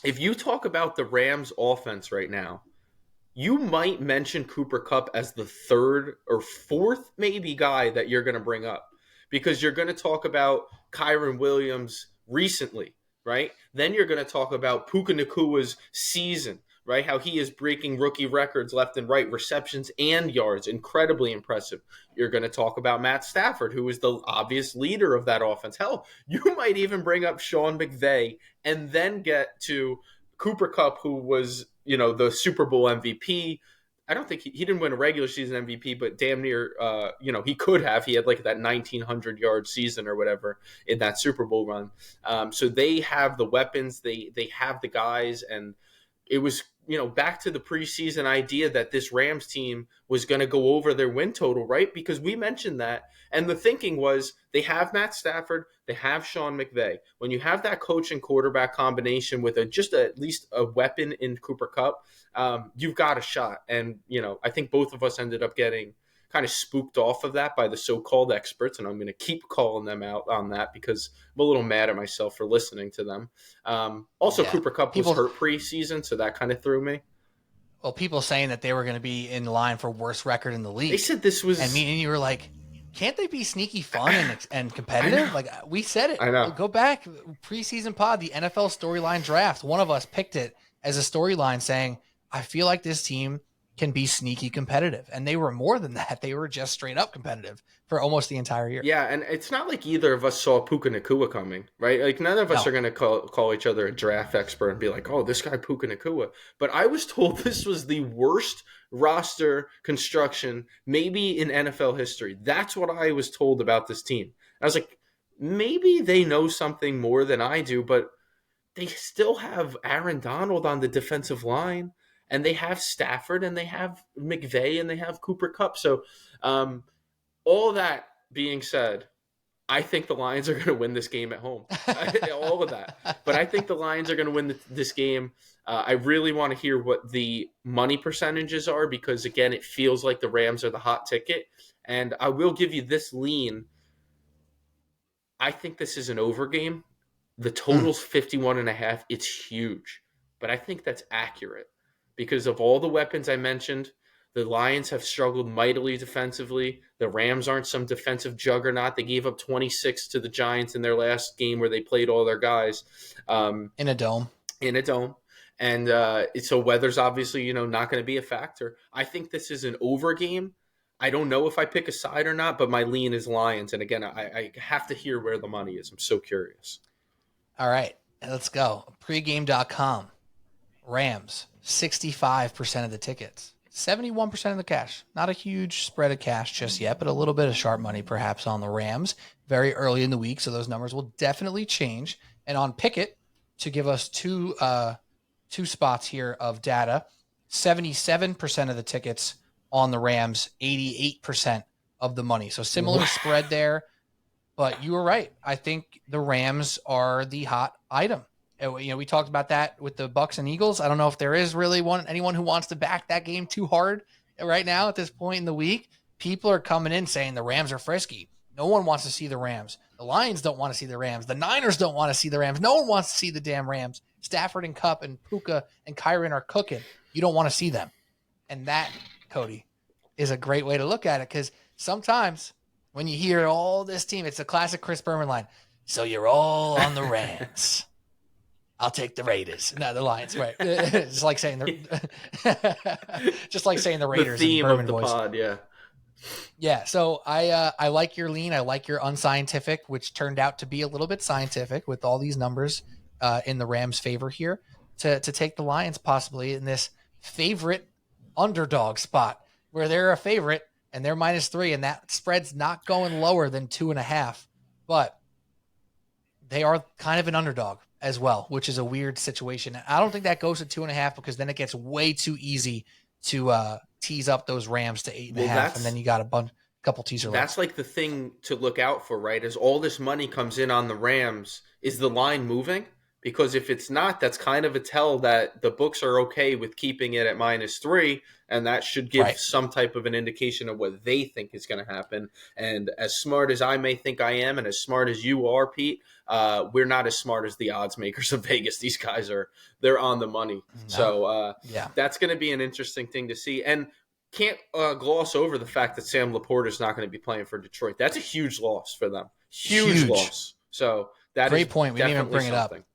If you talk about the Rams offense right now, you might mention Cooper Kupp as the third or fourth maybe guy that you're going to bring up, because you're going to talk about Kyron Williams recently, right? Then you're going to talk about Puka Nakua's season, right? How he is breaking rookie records left and right, receptions and yards. Incredibly impressive. You're going to talk about Matt Stafford, who is the obvious leader of that offense. Hell, you might even bring up Sean McVay and then get to Cooper Kupp, who was, the Super Bowl MVP. I don't think he didn't win a regular season MVP, but damn near, he could have. He had like that 1,900-yard season or whatever in that Super Bowl run. So they have the weapons. They have the guys, and it was, back to the preseason idea that this Rams team was going to go over their win total, right? Because we mentioned that. And the thinking was they have Matt Stafford, they have Sean McVay. When you have that coach and quarterback combination with at least a weapon in Cooper Kupp, you've got a shot. And, I think both of us ended up getting kind of spooked off of that by the so-called experts, and I'm going to keep calling them out on that because I'm a little mad at myself for listening to them. Cooper Kupp was hurt preseason, so that kind of threw me. Well, people saying that they were going to be in line for worst record in the league. They said this was... And me and you were like, can't they be sneaky fun and competitive? Like, we said it. I know. Go back, preseason pod, the NFL storyline draft. One of us picked it as a storyline saying, I feel like this team can be sneaky competitive. And they were more than that. They were just straight up competitive for almost the entire year. Yeah, and it's not like either of us saw Puka Nakua coming, right? Like, none of us are going to call each other a draft expert and be like, oh, this guy Puka Nakua. But I was told this was the worst roster construction maybe in NFL history. That's what I was told about this team. I was like, maybe they know something more than I do, but they still have Aaron Donald on the defensive line. And they have Stafford, and they have McVay, and they have Cooper Kupp. So all that being said, I think the Lions are going to win this game at home. All of that. But I think the Lions are going to win this game. I really want to hear what the money percentages are because, again, it feels like the Rams are the hot ticket. And I will give you this lean. I think this is an over game. The total's 51.5. It's huge. But I think that's accurate. Because of all the weapons I mentioned, the Lions have struggled mightily defensively. The Rams aren't some defensive juggernaut. They gave up 26 to the Giants in their last game where they played all their guys. In a dome. And so weather's obviously, not going to be a factor. I think this is an over game. I don't know if I pick a side or not, but my lean is Lions. And again, I have to hear where the money is. I'm so curious. All right, let's go. Pregame.com. Rams, 65% of the tickets, 71% of the cash. Not a huge spread of cash just yet, but a little bit of sharp money perhaps on the Rams very early in the week. So those numbers will definitely change. And on Pickett, to give us two spots here of data, 77% of the tickets on the Rams, 88% of the money. So similar spread there. But you were right. I think the Rams are the hot item. We talked about that with the Bucks and Eagles. I don't know if there is really anyone who wants to back that game too hard right now at this point in the week. People are coming in saying the Rams are frisky. No one wants to see the Rams. The Lions don't want to see the Rams. The Niners don't want to see the Rams. No one wants to see the damn Rams. Stafford and Kupp and Puka and Kyron are cooking. You don't want to see them. And that, Cody, is a great way to look at it, because sometimes when you hear all this team, it's a classic Chris Berman line. So you're all on the Rams. I'll take the Raiders. No, the Lions, right? Just like saying the Raiders. The theme in Berman of the voice. pod, yeah. Yeah, so I like your lean. I like your unscientific, which turned out to be a little bit scientific with all these numbers in the Rams' favor here to take the Lions possibly in this favorite underdog spot where they're a favorite and they're -3, and that spread's not going lower than 2.5, but they are kind of an underdog as well, which is a weird situation. I don't think that goes to 2.5 because then it gets way too easy to tease up those Rams to 8.5, and then you got a couple teaser lines. That's like the thing to look out for, right? As all this money comes in on the Rams, is the line moving? Because if it's not, that's kind of a tell that the books are okay with keeping it at -3, and that should give some type of an indication of what they think is going to happen. And as smart as I may think I am, and as smart as you are, Pete, we're not as smart as the odds makers of Vegas. These guys they're on the money. No. So that's going to be an interesting thing to see. And can't gloss over the fact that Sam Laporta is not going to be playing for Detroit. That's a huge loss for them. Huge loss. So that great is point. We didn't even bring something. it up.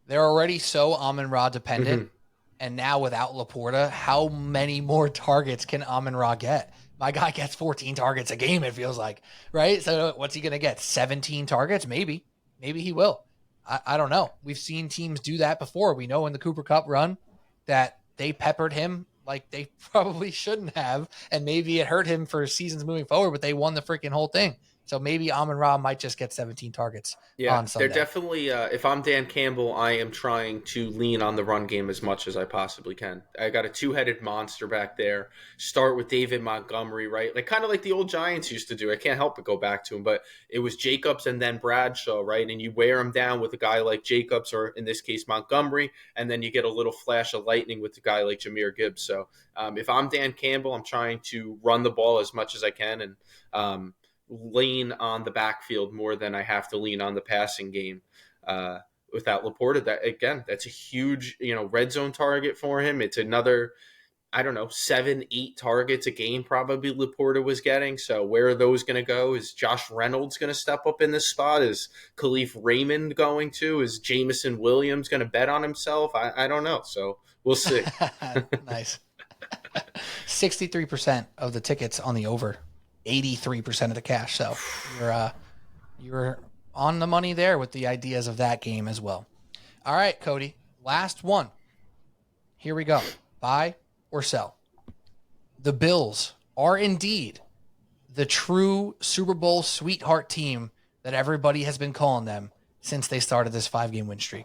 They're already so Amon-Ra dependent, and now without Laporta, how many more targets can Amon-Ra get? My guy gets 14 targets a game, it feels like, right? So what's he going to get, 17 targets? Maybe he will. I don't know. We've seen teams do that before. We know in the Cooper Kupp run that they peppered him like they probably shouldn't have, and maybe it hurt him for seasons moving forward, but they won the freaking whole thing. So maybe Amon-Ra might just get 17 targets on Sunday. They're definitely, if I'm Dan Campbell, I am trying to lean on the run game as much as I possibly can. I got a two-headed monster back there. Start with David Montgomery, right? Like kind of like the old Giants used to do. I can't help but go back to him, but it was Jacobs and then Bradshaw, right? And you wear him down with a guy like Jacobs, or in this case, Montgomery, and then you get a little flash of lightning with a guy like Jahmyr Gibbs. So if I'm Dan Campbell, I'm trying to run the ball as much as I can and lean on the backfield more than I have to lean on the passing game. Without Laporta, that's a huge, red zone target for him. It's another, 7-8 targets a game probably Laporta was getting. So where are those going to go? Is Josh Reynolds going to step up in this spot? Is Khalif Raymond going to? Is Jameson Williams going to bet on himself? I don't know. So we'll see. Nice. 63% of the tickets on the over. 83% of the cash. So you're on the money there with the ideas of that game as well. All right, Cody, last one. Here we go. Buy or sell. The Bills are indeed the true Super Bowl sweetheart team that everybody has been calling them since they started this 5-game win streak.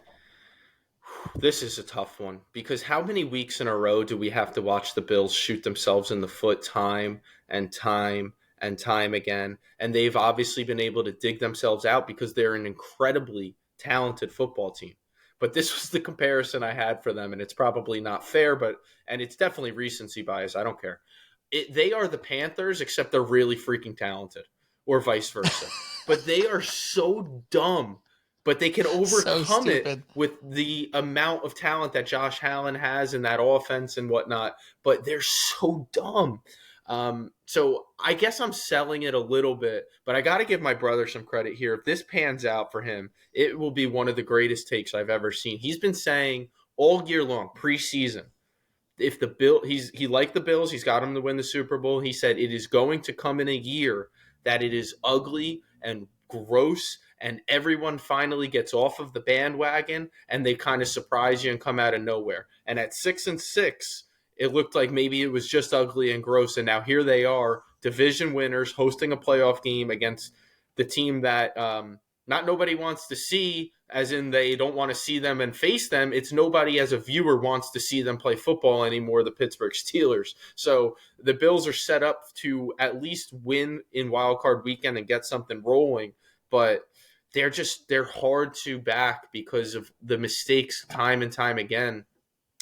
This is a tough one because how many weeks in a row do we have to watch the Bills shoot themselves in the foot time and time and time again? And they've obviously been able to dig themselves out because they're an incredibly talented football team. But this was the comparison I had for them, and it's probably not fair, and it's definitely recency bias. I don't care. They are the Panthers, except they're really freaking talented, or vice versa. But they are so dumb, but they can overcome it with the amount of talent that Josh Allen has in that offense and whatnot. But they're so dumb. So I guess I'm selling it a little bit, but I got to give my brother some credit here. If this pans out for him, it will be one of the greatest takes I've ever seen. He's been saying all year long, preseason. If he liked the Bills, he's got them to win the Super Bowl. He said it is going to come in a year that it is ugly and gross, and everyone finally gets off of the bandwagon, and they kind of surprise you and come out of nowhere. And at 6-6, it looked like maybe it was just ugly and gross, and now here they are, division winners, hosting a playoff game against the team that not nobody wants to see, as in they don't want to see them and face them. It's nobody as a viewer wants to see them play football anymore, the Pittsburgh Steelers. So the Bills are set up to at least win in Wild Card Weekend and get something rolling, but they're hard to back because of the mistakes time and time again.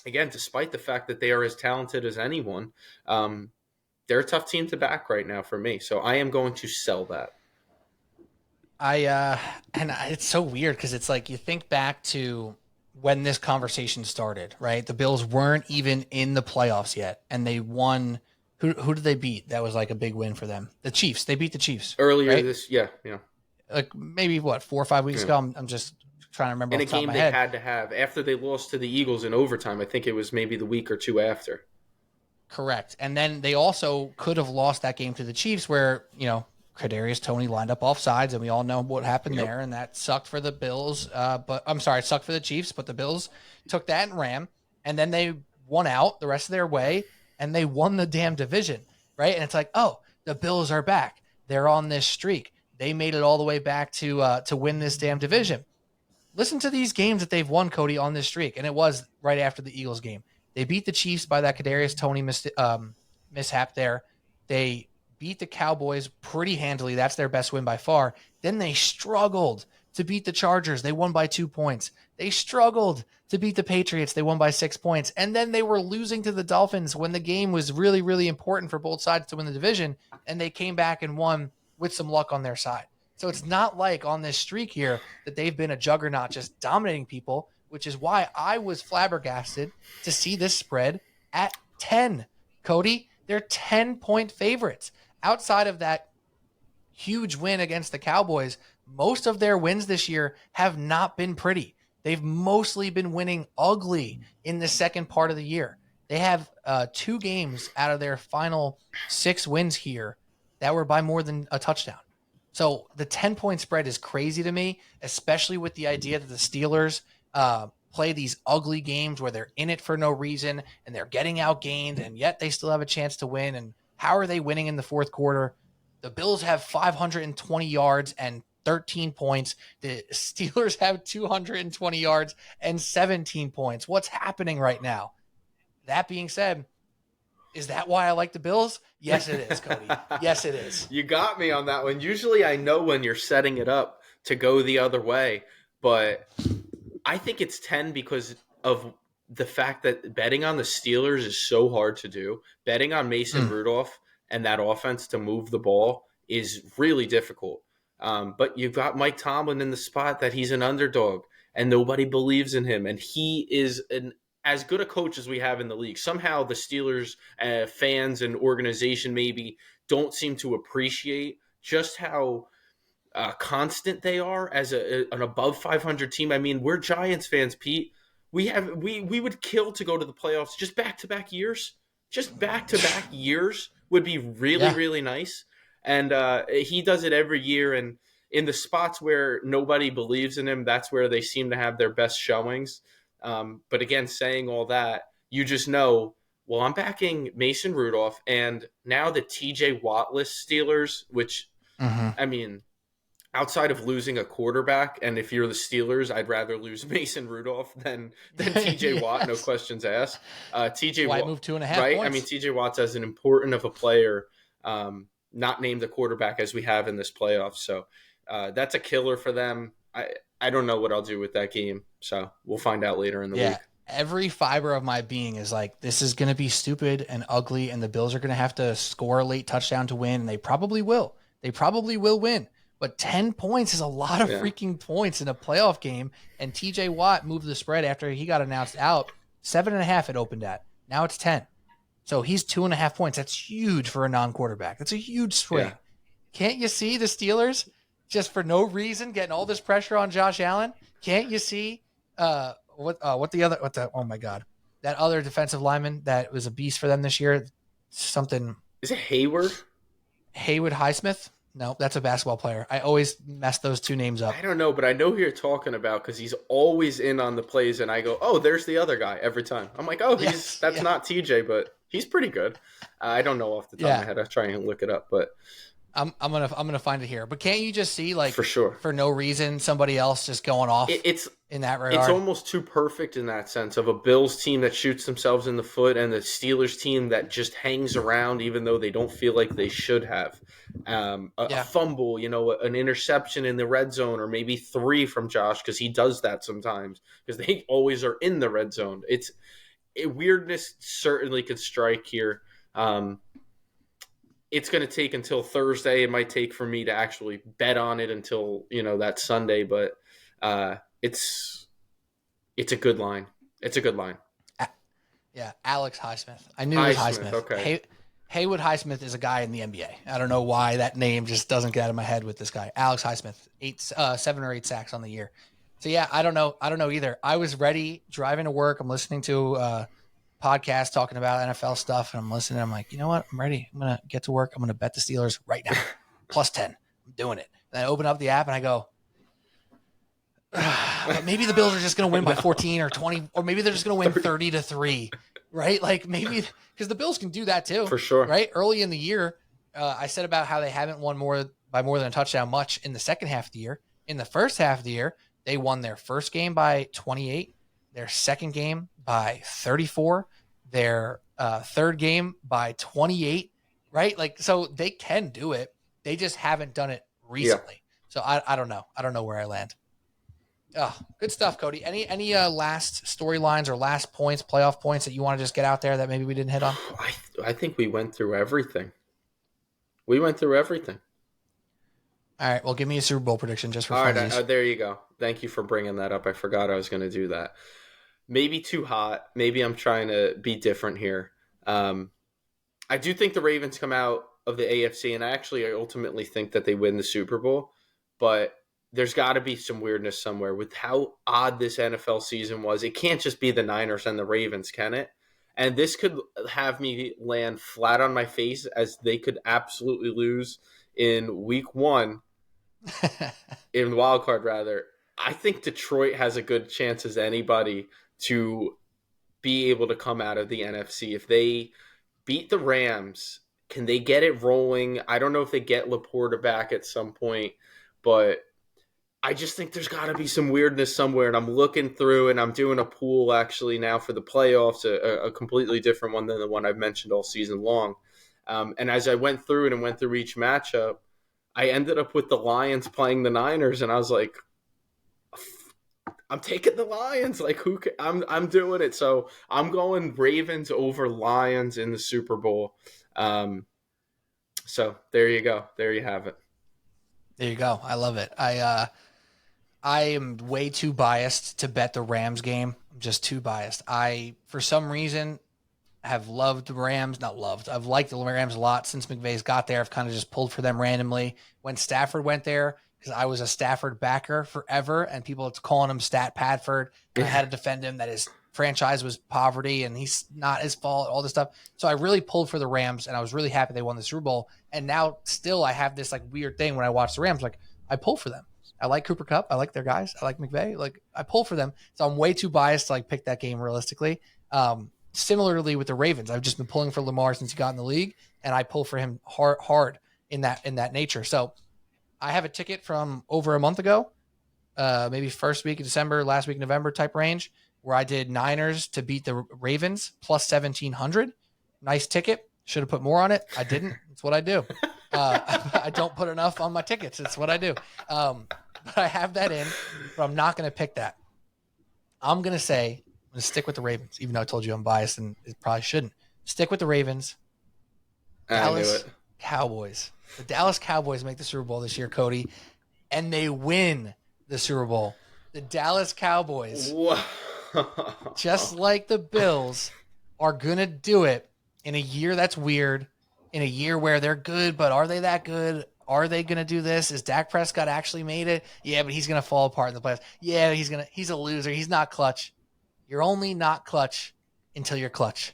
Again, despite the fact that they are as talented as anyone, they're a tough team to back right now for me. So I am going to sell that. It's so weird because it's like you think back to when this conversation started, right? The Bills weren't even in the playoffs yet, and they won. Who did they beat? That was like a big win for them. The Chiefs. They beat the Chiefs earlier right? yeah. Like maybe 4 or 5 weeks ago. I'm just trying to remember. In a game they had to have after they lost to the Eagles in overtime. I think it was maybe the week or two after. Correct, and then they also could have lost that game to the Chiefs, where Kadarius Toney lined up off sides, and we all know what happened there, and that sucked for the Bills. But I'm sorry, it sucked for the Chiefs, but the Bills took that and ran, and then they won out the rest of their way, and they won the damn division, right? And it's like, oh, the Bills are back. They're on this streak. They made it all the way back to win this damn division. Listen to these games that they've won, Cody, on this streak, and it was right after the Eagles game. They beat the Chiefs by that Kadarius Toney mishap there. They beat the Cowboys pretty handily. That's their best win by far. Then they struggled to beat the Chargers. They won by 2 points. They struggled to beat the Patriots. They won by 6 points. And then they were losing to the Dolphins when the game was really, really important for both sides to win the division. And they came back and won with some luck on their side. So it's not like on this streak here that they've been a juggernaut just dominating people, which is why I was flabbergasted to see this spread at 10. Cody, they're 10-point favorites. Outside of that huge win against the Cowboys, most of their wins this year have not been pretty. They've mostly been winning ugly in the second part of the year. They have 2 games out of their final 6 wins here that were by more than a touchdown. So the 10-point spread is crazy to me, especially with the idea that the Steelers play these ugly games where they're in it for no reason and they're getting outgained, and yet they still have a chance to win. And how are they winning in the fourth quarter? The Bills have 520 yards and 13 points. The Steelers have 220 yards and 17 points. What's happening right now? That being said, is that why I like the Bills? Yes, it is, Cody. Yes, it is. You got me on that one. Usually I know when you're setting it up to go the other way, but I think it's 10 because of the fact that betting on the Steelers is so hard to do. Betting on Mason Rudolph and that offense to move the ball is really difficult. But you've got Mike Tomlin in the spot that he's an underdog and nobody believes in him. And he is as good a coach as we have in the league. Somehow the Steelers fans and organization maybe don't seem to appreciate just how constant they are as an above 500 team. I mean, we're Giants fans, Pete. We would kill to go to the playoffs just back-to-back years. Just back-to-back years would be really, really nice. And he does it every year. And in the spots where nobody believes in him, that's where they seem to have their best showings. But again, saying all that, you just know, well, I'm backing Mason Rudolph. And now the TJ Wattless Steelers, which, I mean, outside of losing a quarterback, and if you're the Steelers, I'd rather lose Mason Rudolph than TJ Watt, no questions asked. TJ Watt moved 2.5 right? points. I mean, TJ Watt's as an important of a player, not named a quarterback as we have in this playoff. So that's a killer for them. I don't know what I'll do with that game. So we'll find out later in the week. Every fiber of my being is like, this is going to be stupid and ugly, and the Bills are going to have to score a late touchdown to win, and they probably will. They probably will win. But 10 points is a lot of freaking points in a playoff game. And TJ Watt moved the spread after he got announced out. 7.5 it opened at. Now it's 10. So he's 2.5 points. That's huge for a non-quarterback. That's a huge swing. Yeah. Can't you see the Steelers just for no reason getting all this pressure on Josh Allen? Can't you see Oh my God, that other defensive lineman that was a beast for them this year, something. Is it Hayward? Haywood Highsmith? No, that's a basketball player. I always mess those two names up. I don't know, but I know who you're talking about because he's always in on the plays, and I go, "Oh, there's the other guy" every time. I'm like, "Oh, that's not TJ, but he's pretty good." I don't know off the top of my head. I'll try and look it up, but I'm gonna find it here. But can't you just see, like, for sure, for no reason, somebody else just going off? It's in that regard. It's almost too perfect in that sense of a Bills team that shoots themselves in the foot and the Steelers team that just hangs around even though they don't feel like they should have. A fumble, an interception in the red zone, or maybe 3 from Josh because he does that sometimes because they always are in the red zone. Weirdness certainly could strike here. It's going to take until Thursday. It might take for me to actually bet on it until that Sunday, but it's a good line. It's a good line. Yeah, Alex Highsmith. I knew it was Highsmith. Okay. Haywood Highsmith is a guy in the NBA. I don't know why that name just doesn't get out of my head with this guy. Alex Highsmith, 7 or 8 sacks on the year. So yeah, I don't know either. I was ready driving to work. I'm listening to podcast talking about NFL stuff, and I'm listening. I'm like, you know what? I'm ready. I'm gonna get to work. I'm gonna bet the Steelers right now, +10. I'm doing it. And I open up the app and I go, maybe the Bills are just gonna win by 14 or 20, or maybe they're just gonna win 30-3, right? Like maybe because the Bills can do that too, for sure. Right? Early in the year, I said about how they haven't won by more than a touchdown much in the second half of the year. In the first half of the year, they won their first game by 28, their second game by 34, their third game by 28, right? Like, so they can do it. They just haven't done it recently. Yeah. So I don't know. I don't know where I land. Oh, good stuff, Cody. Any last storylines or last points, playoff points that you want to just get out there that maybe we didn't hit on? I think we went through everything. All right. Well, give me a Super Bowl prediction just for fun. All right. There you go. Thank you for bringing that up. I forgot I was going to do that. Maybe too hot. Maybe I'm trying to be different here. I do think the Ravens come out of the AFC, and I ultimately think that they win the Super Bowl. But there's got to be some weirdness somewhere with how odd this NFL season was. It can't just be the Niners and the Ravens, can it? And this could have me land flat on my face as they could absolutely lose in week 1, in the wild card rather. I think Detroit has a good chance as anybody to be able to come out of the NFC. If they beat the Rams, can they get it rolling? I don't know if they get Laporta back at some point, but I just think there's got to be some weirdness somewhere. And I'm looking through and I'm doing a pool actually now for the playoffs, a completely different one than the one I've mentioned all season long. And as I went through it and went through each matchup, I ended up with the Lions playing the Niners, and I was like, I'm taking the Lions. Like, I'm doing it. So I'm going Ravens over Lions in the Super Bowl. So there you go. There you have it. There you go. I love it. I am way too biased to bet the Rams game. I'm just too biased. I, for some reason, have loved the Rams. Not loved. I've liked the Rams a lot since McVay's got there. I've kind of just pulled for them randomly. When Stafford went there, because I was a Stafford backer forever, and people are calling him Stat Padford. I had to defend him that his franchise was poverty, and he's not his fault, all this stuff. So I really pulled for the Rams, and I was really happy they won the Super Bowl. And now still I have this like weird thing when I watch the Rams. Like, I pull for them. I like Cooper Kupp. I like their guys. I like McVay. Like, I pull for them. So I'm way too biased to like pick that game realistically. Similarly with the Ravens, I've just been pulling for Lamar since he got in the league, and I pull for him hard in that nature. So I have a ticket from over a month ago, maybe first week of December, last week of November type range, where I did Niners to beat the Ravens plus 1,700. Nice ticket. Should have put more on it. I didn't. That's what I do. I don't put enough on my tickets. It's what I do. But I have that in, but I'm not going to pick that. I'm going to stick with the Ravens, even though I told you I'm biased and it probably shouldn't. Stick with the Ravens. Dallas Cowboys. The Dallas Cowboys make the Super Bowl this year, Cody, and they win the Super Bowl. The Dallas Cowboys, just like the Bills, are going to do it in a year that's weird, in a year where they're good, but are they that good? Are they going to do this? Is Dak Prescott actually made it? Yeah, but he's going to fall apart in the playoffs. Yeah, he's a loser. He's not clutch. You're only not clutch until you're clutch.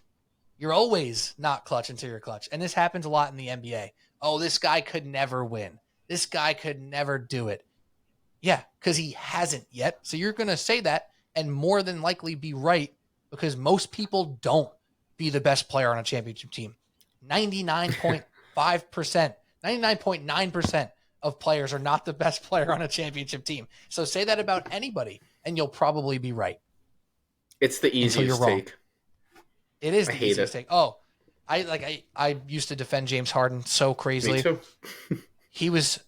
You're always not clutch until you're clutch. And this happens a lot in the NBA. Oh, this guy could never win. This guy could never do it. Yeah, because he hasn't yet. So you're going to say that and more than likely be right because most people don't be the best player on a championship team. 99.5%, 99.9% of players are not the best player on a championship team. So say that about anybody and you'll probably be right. It's the easiest take. It is the easiest take. Oh, I used to defend James Harden so crazily. Me too. He's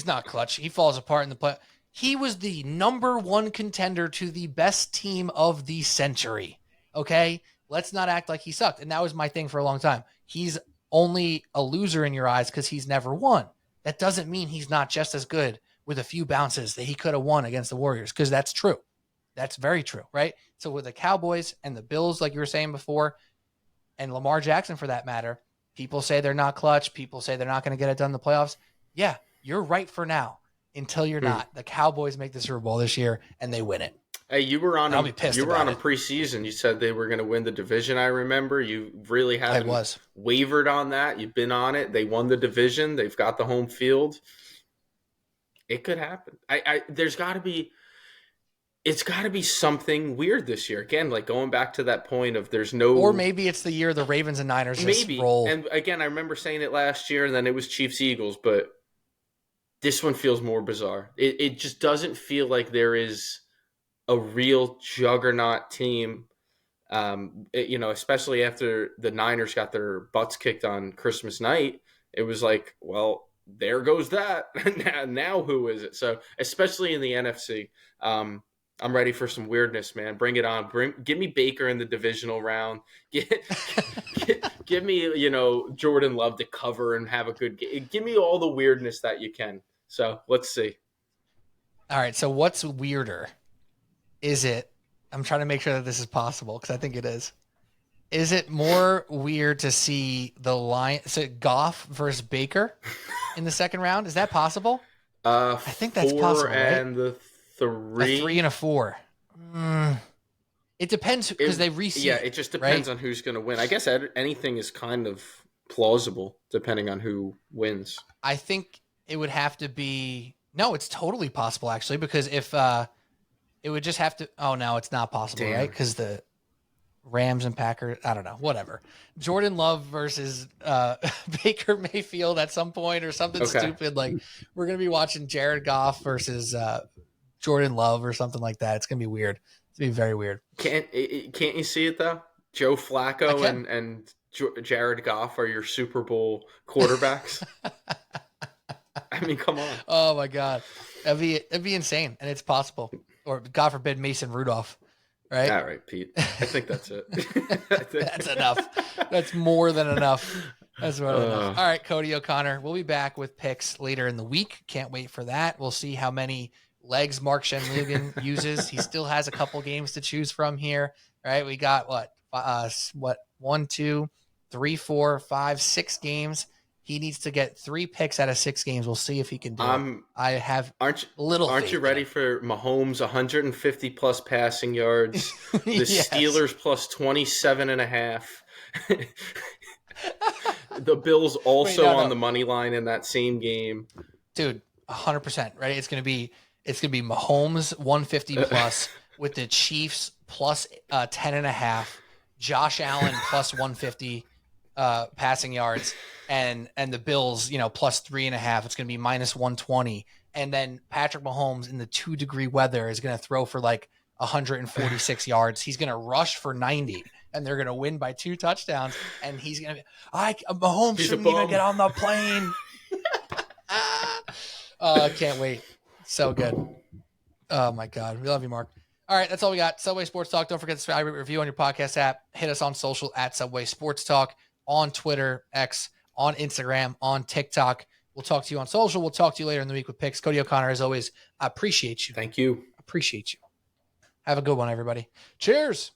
not clutch. He falls apart in the play. He was the number one contender to the best team of the century. Okay? Let's not act like he sucked. And that was my thing for a long time. He's only a loser in your eyes because he's never won. That doesn't mean he's not just as good with a few bounces that he could have won against the Warriors, because that's true. That's very true, right? So with the Cowboys and the Bills, like you were saying before, and Lamar Jackson for that matter, people say they're not clutch. People say they're not going to get it done in the playoffs. Yeah, you're right for now until you're not. The Cowboys make the Super Bowl this year and they win it. Hey, you were on I'll be pissed you were on about a preseason. You said they were going to win the division. I remember you really haven't wavered on that. You've been on it. They won the division. They've got the home field. It could happen. There's got to be. It's got to be something weird this year. Again, like going back to that point of there's no. Or maybe it's the year the Ravens and Niners just roll. And again, I remember saying it last year, and then it was Chiefs Eagles, but this one feels more bizarre. It just doesn't feel like there is a real juggernaut team, especially after the Niners got their butts kicked on Christmas night. It was like, well, there goes that. Now who is it? So especially in the NFC, I'm ready for some weirdness, man. Bring it on. Give me Baker in the divisional round. Give me, Jordan Love to cover and have a good game. Give me all the weirdness that you can. So let's see. All right. So what's weirder? Is it, I'm trying to make sure that this is possible because I think it is. Is it more weird to see the Goff versus Baker in the second round? Is that possible? I think that's possible. 4 and right? the 3. A 3 and a 4. It depends because they reseed. Yeah, it just depends on who's going to win. I guess anything is kind of plausible depending on who wins. I think it would have to be. No, it's totally possible actually because if it would just have to. Oh no, it's not possible, right? Because the Rams and Packers. I don't know. Whatever. Jordan Love versus Baker Mayfield at some point or something stupid like we're gonna be watching Jared Goff versus Jordan Love or something like that. It's gonna be weird. It's gonna be very weird. Can't you see it though? Joe Flacco and Jared Goff are your Super Bowl quarterbacks. I mean, come on. Oh my God, it'd be insane, and it's possible. Or God forbid, Mason Rudolph. Right? All right, Pete. I think that's it. That's enough. That's more than enough. That's more than enough. All right, Cody O'Connor. We'll be back with picks later in the week. Can't wait for that. We'll see how many legs Mark Shenligan uses. He still has a couple games to choose from here. Right? We got what 1, 2, 3, 4, 5, 6 games. He needs to get 3 picks out of 6 games. We'll see if he can do it. I have aren't you ready for Mahomes 150 plus passing yards? The Yes. Steelers plus 27.5. The Bills also on the money line in that same game. Dude, 100%, right? It's gonna be Mahomes 150 plus with the Chiefs plus 10.5, Josh Allen plus 150 passing yards. And the Bills, plus 3.5. It's going to be minus 120. And then Patrick Mahomes in the 2-degree weather is going to throw for like 146 yards. He's going to rush for 90, and they're going to win by 2 touchdowns. And he's going to be, Mahomes shouldn't even get on the plane. I can't wait. So good. Oh my God. We love you, Mark. All right. That's all we got. Subway Sports Talk. Don't forget to subscribe, review on your podcast app. Hit us on social at Subway Sports Talk, on Twitter, X, on Instagram, on TikTok. We'll talk to you on social. We'll talk to you later in the week with picks. Cody O'Connor, as always, I appreciate you. Thank you. Appreciate you. Have a good one, everybody. Cheers.